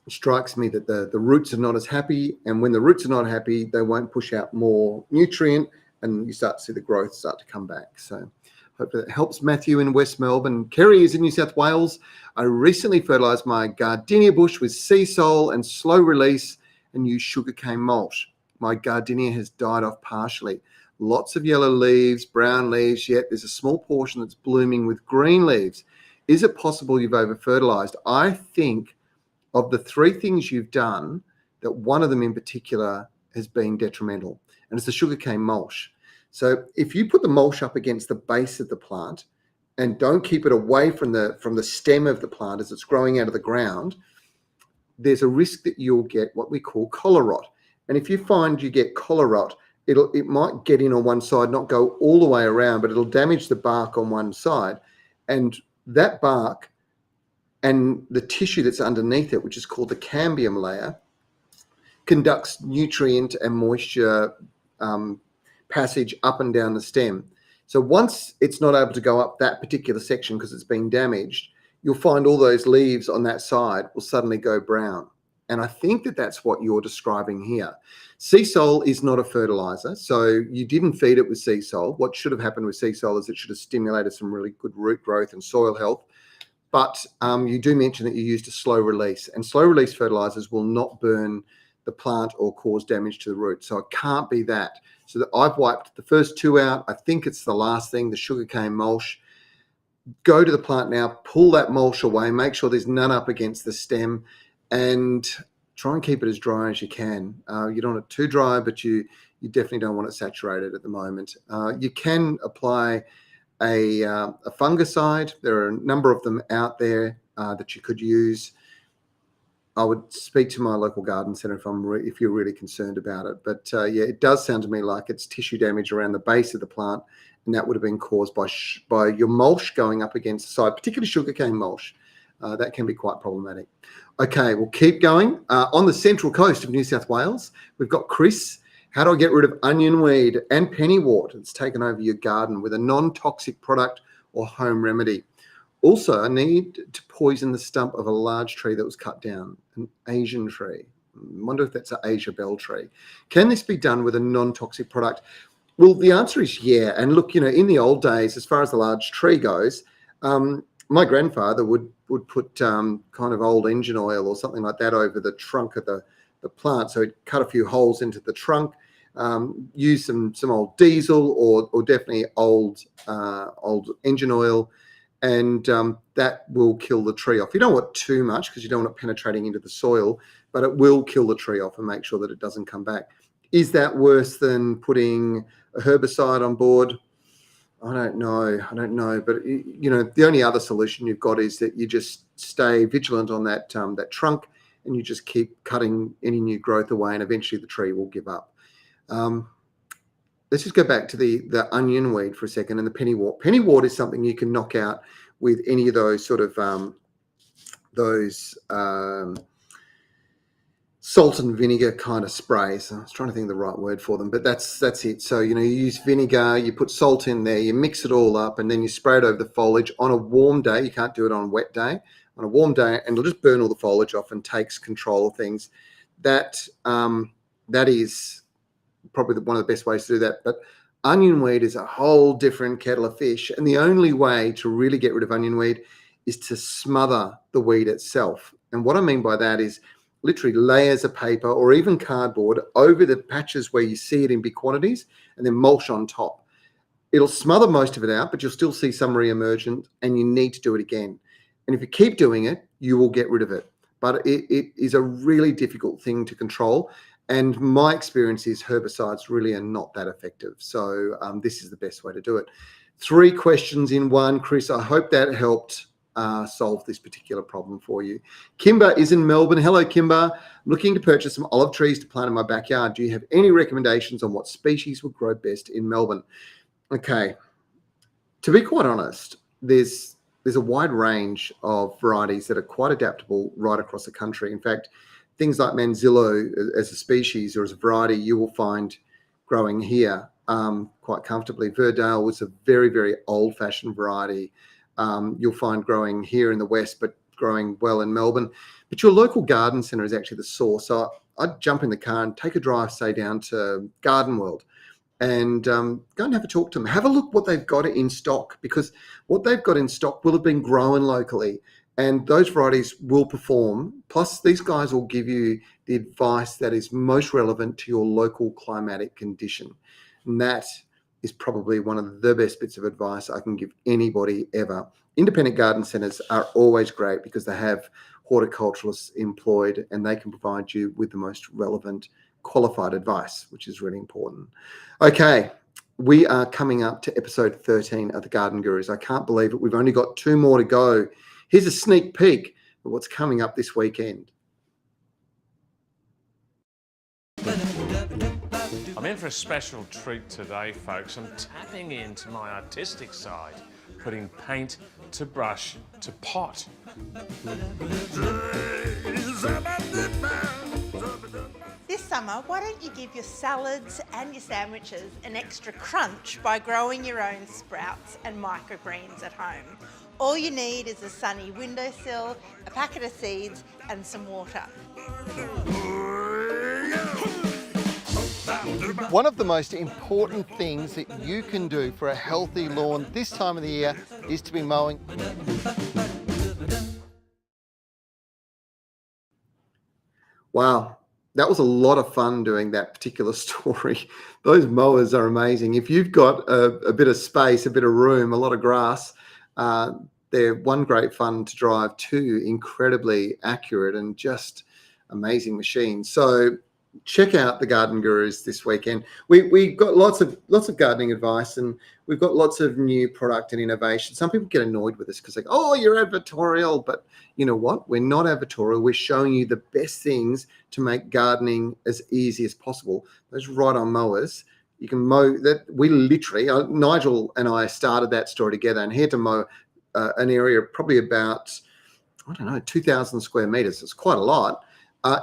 It strikes me that the roots are not as happy, and when the roots are not happy, they won't push out more nutrient, and you start to see the growth start to come back. So hope that helps. Matthew in West Melbourne. Kerry is in New South Wales. I recently fertilised my gardenia bush with sea salt and slow release and used sugarcane mulch. My gardenia has died off partially. Lots of yellow leaves, brown leaves, yet there's a small portion that's blooming with green leaves. is it possible you've over-fertilized? I think of the three things you've done, that one of them in particular has been detrimental, and it's the sugarcane mulch. So if you put the mulch up against the base of the plant and don't keep it away from the stem of the plant as it's growing out of the ground, there's a risk that you'll get what we call collar rot. And if you find you get collar rot, it might get in on one side, not go all the way around, but it'll damage the bark on one side. And that bark and the tissue that's underneath it, which is called the cambium layer, conducts nutrient and moisture passage up and down the stem. So once it's not able to go up that particular section because it's been damaged, you'll find all those leaves on that side will suddenly go brown. And I think that that's what you're describing here. Sea salt is not a fertilizer, so you didn't feed it with sea salt. What should have happened with sea salt is it should have stimulated some really good root growth and soil health. But you do mention that you used a slow release, and slow release fertilizers will not burn the plant or cause damage to the root. So it can't be that. So that I've wiped the first two out. I think it's the last thing, the sugarcane mulch. Go to the plant now, pull that mulch away, make sure there's none up against the stem, and try and keep it as dry as you can. You don't want it too dry, but you definitely don't want it saturated at the moment. You can apply a fungicide. There are a number of them out there that you could use. I would speak to my local garden centre if you're really concerned about it. But yeah, it does sound to me like it's tissue damage around the base of the plant, and that would have been caused by your mulch going up against the side, particularly sugarcane mulch. That can be quite problematic. Okay, we'll keep going. On the central coast of New South Wales, we've got Chris. How do I get rid of onion weed and pennywort that's taken over your garden with a non-toxic product or home remedy? Also, I need to poison the stump of a large tree that was cut down, an Asian tree. I wonder if that's an Asia bell tree. Can this be done with a non-toxic product? Well, the answer is yeah. And look, in the old days, as far as the large tree goes, my grandfather would put kind of old engine oil or something like that over the trunk of the plant. So he'd cut a few holes into the trunk, use some old diesel or definitely old engine oil, and that will kill the tree off. You don't want too much because you don't want it penetrating into the soil, but it will kill the tree off and make sure that it doesn't come back. Is that worse than putting a herbicide on board? I don't know. But the only other solution you've got is that you just stay vigilant on that trunk, and you just keep cutting any new growth away, and eventually the tree will give up. Let's just go back to the onion weed for a second and the pennywort. Pennywort is something you can knock out with any of those sort of salt and vinegar kind of sprays. I was trying to think of the right word for them, but that's it. So, you use vinegar, you put salt in there, you mix it all up, and then you spray it over the foliage on a warm day. You can't do it on a wet day. On a warm day, and it'll just burn all the foliage off and takes control of things. That is probably one of the best ways to do that. But onion weed is a whole different kettle of fish. And the only way to really get rid of onion weed is to smother the weed itself. And what I mean by that is literally layers of paper or even cardboard over the patches where you see it in big quantities, and then mulch on top. It'll smother most of it out, but you'll still see some re-emergence, and you need to do it again. And if you keep doing it, you will get rid of it. But it is a really difficult thing to control. And my experience is herbicides really are not that effective. So this is the best way to do it. 3 questions in one, Chris. I hope that helped solve this particular problem for you. Kimber is in Melbourne. Hello, Kimber. I'm looking to purchase some olive trees to plant in my backyard. Do you have any recommendations on what species would grow best in Melbourne? Okay. To be quite honest, there's a wide range of varieties that are quite adaptable right across the country. In fact, things like Manzillo as a species or as a variety, you will find growing here quite comfortably. Verdale was a very, very old-fashioned variety. You'll find growing here in the West, but growing well in Melbourne. But your local garden centre is actually the source. So I'd jump in the car and take a drive, say, down to Garden World, and go and have a talk to them. Have a look what they've got in stock, because what they've got in stock will have been grown locally, and those varieties will perform. Plus, these guys will give you the advice that is most relevant to your local climatic condition. And that is probably one of the best bits of advice I can give anybody ever. independent garden centres are always great because they have horticulturalists employed and they can provide you with the most relevant qualified advice, which is really important. Okay, we are coming up to episode 13 of the Garden Gurus. I can't believe it. We've only got 2 more to go. Here's a sneak peek of what's coming up this weekend. I'm in for a special treat today, folks. I'm tapping into my artistic side, putting paint to brush to pot. This summer, why don't you give your salads and your sandwiches an extra crunch by growing your own sprouts and microgreens at home? All you need is a sunny windowsill, a packet of seeds and some water. One of the most important things that you can do for a healthy lawn this time of the year is to be mowing. Wow, that was a lot of fun doing that particular story. Those mowers are amazing. If you've got a bit of space, a bit of room, a lot of grass, they're one great fun to drive, two incredibly accurate and just amazing machines. So check out the Garden Gurus this weekend. We got lots of gardening advice, and we've got lots of new product and innovation. Some people get annoyed with us because they go, "Oh, you're advertorial," but you know what? We're not advertorial. We're showing you the best things to make gardening as easy as possible. Those ride-on mowers, you can mow that. We literally, Nigel and I started that story together, and he had to mow an area probably about, I don't know, 2,000 square meters. It's quite a lot.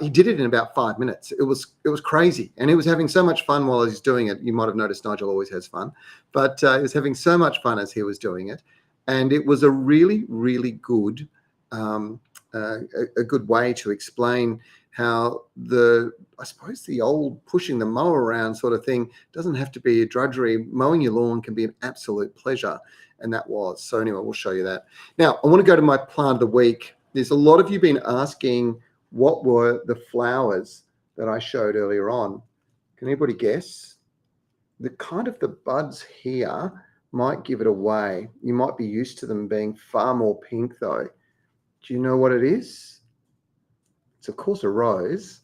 He did it in about 5 minutes. It was crazy, and he was having so much fun while he's doing it. You might have noticed Nigel always has fun, but he was having so much fun as he was doing it, and it was a really, really good, a good way to explain how I suppose the old pushing the mower around sort of thing doesn't have to be a drudgery. Mowing your lawn can be an absolute pleasure, and that was. So anyway, we'll show you that. Now, I want to go to my plant of the week. There's a lot of you been asking, what were the flowers that I showed earlier on? Can anybody guess? The buds here might give it away. You might be used to them being far more pink though. Do you know what it is? It's of course a rose.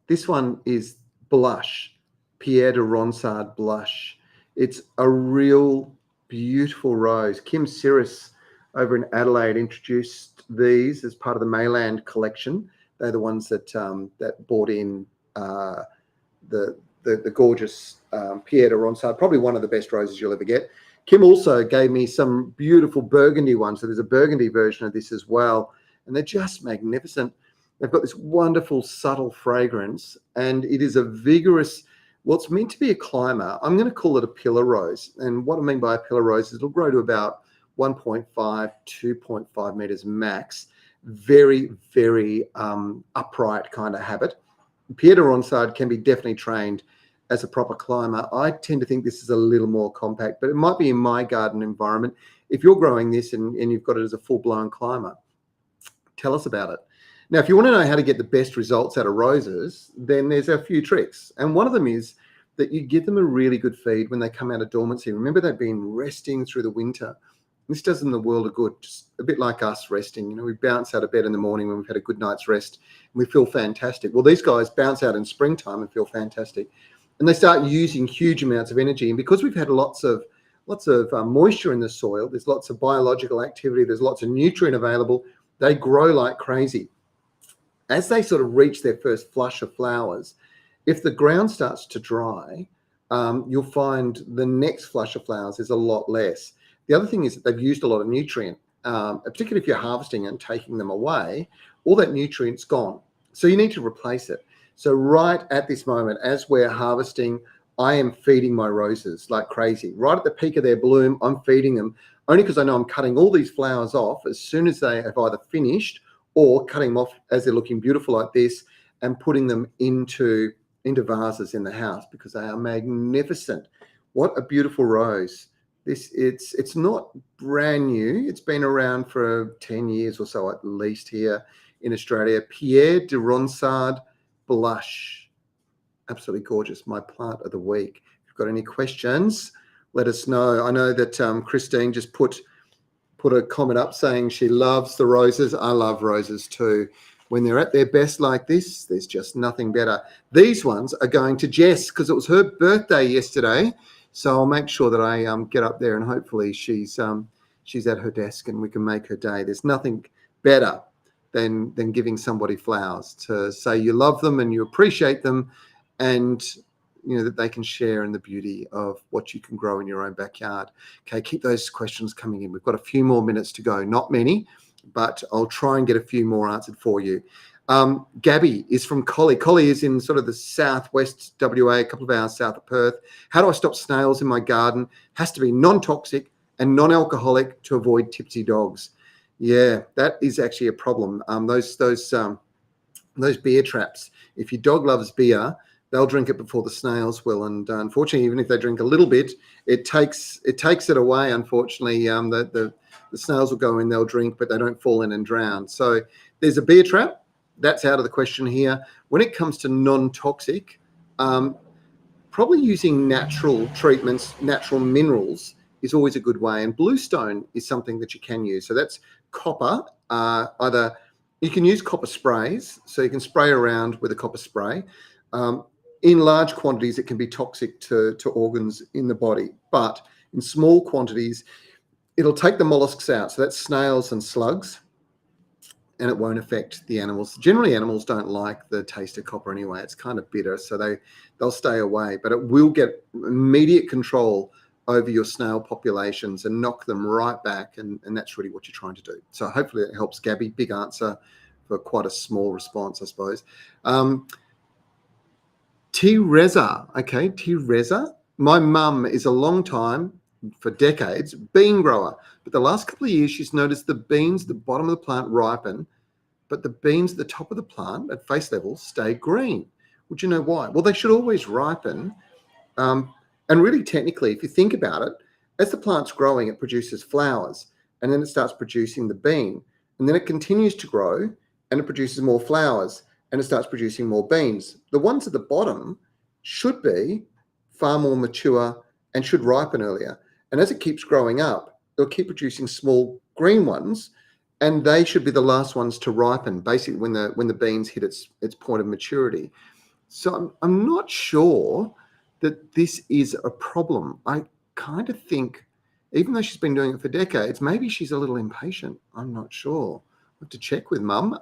This one is blush, Pierre de Ronsard blush. It's a real beautiful rose. Kim Cirrus over in Adelaide introduced these as part of the Mayland collection. They're the ones that that bought in the gorgeous Pierre de Ronsard, probably one of the best roses you'll ever get. Kim also gave me some beautiful burgundy ones. So there's a burgundy version of this as well, and they're just magnificent. They've got this wonderful subtle fragrance, and it is a vigorous, what's meant to be a climber. I'm going to call it a pillar rose. And what I mean by a pillar rose is it'll grow to about 1.5, 2.5 meters max. Very, very upright kind of habit. Pierre de Ronsard can be definitely trained as a proper climber. I tend to think this is a little more compact, but it might be in my garden environment. If you're growing this and you've got it as a full-blown climber, tell us about it. Now, if you want to know how to get the best results out of roses, then there's a few tricks. And one of them is that you give them a really good feed when they come out of dormancy. Remember, they've been resting through the winter. This does them the world of good, just a bit like us resting. You know, we bounce out of bed in the morning when we've had a good night's rest and we feel fantastic. Well, these guys bounce out in springtime and feel fantastic. And they start using huge amounts of energy. And because we've had lots of moisture in the soil, there's lots of biological activity, there's lots of nutrient available, they grow like crazy. As they sort of reach their first flush of flowers, if the ground starts to dry, you'll find the next flush of flowers is a lot less. The other thing is that they've used a lot of nutrient, particularly if you're harvesting and taking them away, all that nutrient's gone. So you need to replace it. So right at this moment, as we're harvesting, I am feeding my roses like crazy. Right at the peak of their bloom, I'm feeding them, only because I know I'm cutting all these flowers off as soon as they have either finished or cutting them off as they're looking beautiful like this and putting them into vases in the house because they are magnificent. What a beautiful rose. It's not brand new. It's been around for 10 years or so at least here in Australia. Pierre de Ronsard blush. Absolutely gorgeous. My plant of the week. If you've got any questions, let us know. I know that Christine just put put a comment up saying she loves the roses. I love roses too. When they're at their best like this, there's just nothing better. These ones are going to Jess because it was her birthday yesterday. So I'll make sure that I get up there and hopefully she's at her desk and we can make her day. There's nothing better than giving somebody flowers, to say you love them and you appreciate them, and that they can share in the beauty of what you can grow in your own backyard. Okay, keep those questions coming in. We've got a few more minutes to go, not many, but I'll try and get a few more answered for you. Gabby is from Collie. Collie is in sort of the southwest WA, a couple of hours south of Perth. How do I stop snails in my garden? Has to be non-toxic and non-alcoholic to avoid tipsy dogs. Yeah, that is actually a problem. Those beer traps. If your dog loves beer, they'll drink it before the snails will, and unfortunately, even if they drink a little bit, it takes it away. Unfortunately, the snails will go in, they'll drink, but they don't fall in and drown. So there's a beer trap. That's out of the question here. When it comes to non-toxic, probably using natural treatments, natural minerals is always a good way. And bluestone is something that you can use. So that's copper. Either you can use copper sprays, so you can spray around with a copper spray. In large quantities, it can be toxic to organs in the body, but in small quantities, it'll take the mollusks out. So that's snails and slugs, and it won't affect the animals. Generally, animals don't like the taste of copper anyway. It's kind of bitter, so they'll stay away, but it will get immediate control over your snail populations and knock them right back, and that's really what you're trying to do. So hopefully it helps, Gabby. Big answer for quite a small response, I suppose. T-Reza. Okay, T-Reza. My mum is a long time, for decades, bean grower. But the last couple of years, she's noticed the beans at the bottom of the plant ripen, but the beans at the top of the plant at face level stay green. Would you know why? Well, they should always ripen. And really, technically, if you think about it, as the plant's growing, it produces flowers, and then it starts producing the bean. And then it continues to grow, and it produces more flowers, and it starts producing more beans. The ones at the bottom should be far more mature and should ripen earlier. And as it keeps growing up, it'll keep producing small green ones, and they should be the last ones to ripen, basically when the beans hit its point of maturity. So I'm not sure that this is a problem. I kind of think, even though she's been doing it for decades, maybe she's a little impatient. I'm not sure. I have to check with Mum.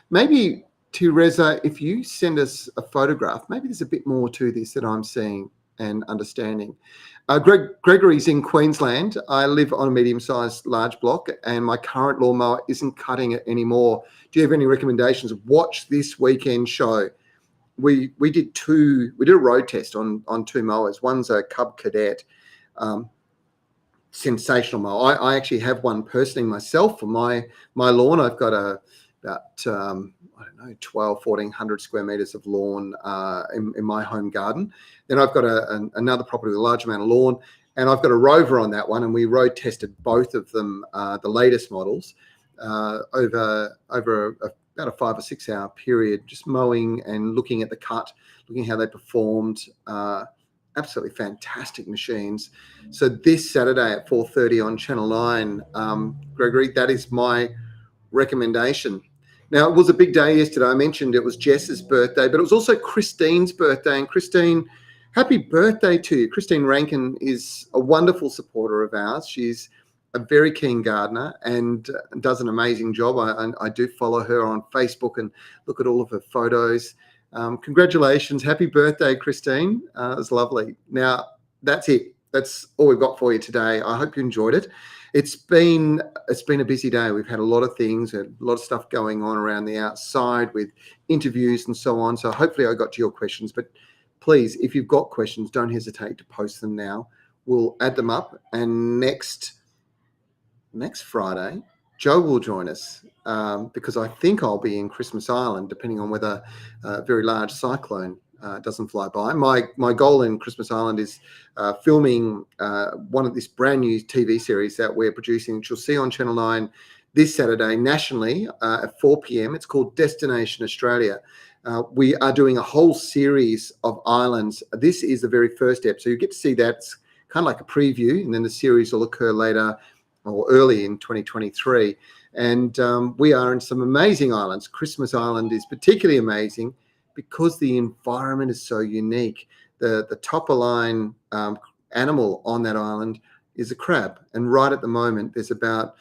Maybe, Teresa, if you send us a photograph, maybe there's a bit more to this that I'm seeing and understanding. Gregory's in Queensland. I live on a medium-sized large block, and my current lawnmower isn't cutting it anymore. Do you have any recommendations? Watch this weekend show. We did a road test on two mowers. One's a Cub Cadet, sensational mower. I actually have one personally myself for my lawn. I've got about 1,200-1,400 square meters of lawn in my home garden. Then I've got another property with a large amount of lawn, and I've got a Rover on that one, and we road tested both of them, the latest models, over about a 5 or 6 hour period, just mowing and looking at the cut, looking how they performed. Absolutely fantastic machines. So this Saturday at 4:30 on Channel 9, Gregory, that is my recommendation. Now, it was a big day yesterday. I mentioned it was Jess's birthday, but it was also Christine's birthday. And Christine, happy birthday to you. Christine Rankin is a wonderful supporter of ours. She's a very keen gardener and does an amazing job. I do follow her on Facebook and look at all of her photos. Congratulations. Happy birthday, Christine. It was lovely. Now, that's it. That's all we've got for you today. I hope you enjoyed it. It's been a busy day. We've had a lot of things, a lot of stuff going on around the outside with interviews and so on. So hopefully I got to your questions. But please, if you've got questions, don't hesitate to post them now. We'll add them up. And next Friday, Joe will join us because I think I'll be in Christmas Island, depending on whether a very large cyclone doesn't fly by. My goal in Christmas Island is filming one of this brand new TV series that we're producing, which you'll see on Channel 9 this Saturday nationally at 4 p.m. It's called Destination Australia. We are doing a whole series of islands. This is the very first step. So you get to see that. It's kind of like a preview, and then the series will occur later or early in 2023. And we are in some amazing islands. Christmas Island is particularly amazing because the environment is so unique. The top of line animal on that island is a crab. And right at the moment, there's about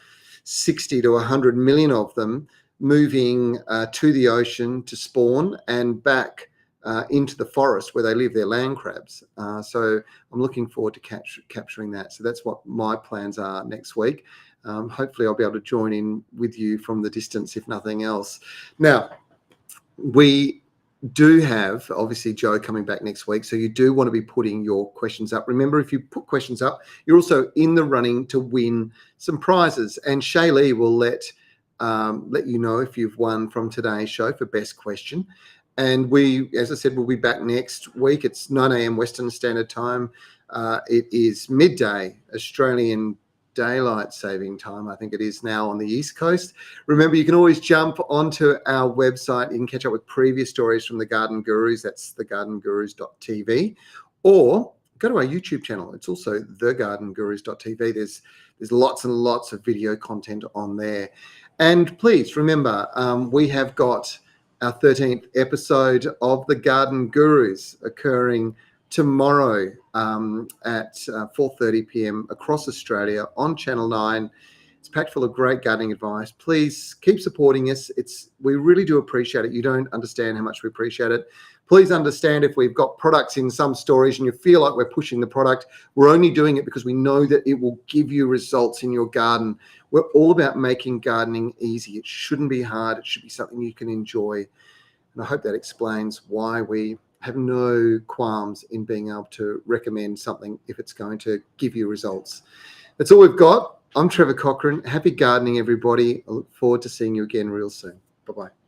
60 to 100 million of them moving to the ocean to spawn and back into the forest where they live, their land crabs. So I'm looking forward to capturing that. So that's what my plans are next week. Hopefully I'll be able to join in with you from the distance, if nothing else. Now, we do have, obviously, Joe coming back next week. So you do want to be putting your questions up. Remember, if you put questions up, you're also in the running to win some prizes. And Shaylee will let you know if you've won from today's show for best question. And we, as I said, we'll be back next week. It's 9 a.m. Western Standard Time. It is midday Australian Daylight Saving Time. I think it is now on the East Coast. Remember, you can always jump onto our website. You can catch up with previous stories from the Garden Gurus. That's thegardengurus.tv. Or go to our YouTube channel. It's also thegardengurus.tv. There's lots and lots of video content on there. And please remember, we have got our 13th episode of the Garden Gurus occurring tomorrow at 4:30 p.m. across Australia on Channel 9. It's packed full of great gardening advice. Please keep supporting us. We really do appreciate it. You don't understand how much we appreciate it. Please understand if we've got products in some stories and you feel like we're pushing the product, we're only doing it because we know that it will give you results in your garden. We're all about making gardening easy. It shouldn't be hard. It should be something you can enjoy. And I hope that explains why we have no qualms in being able to recommend something if it's going to give you results. That's all we've got. I'm Trevor Cochrane. Happy gardening, everybody. I look forward to seeing you again real soon. Bye-bye.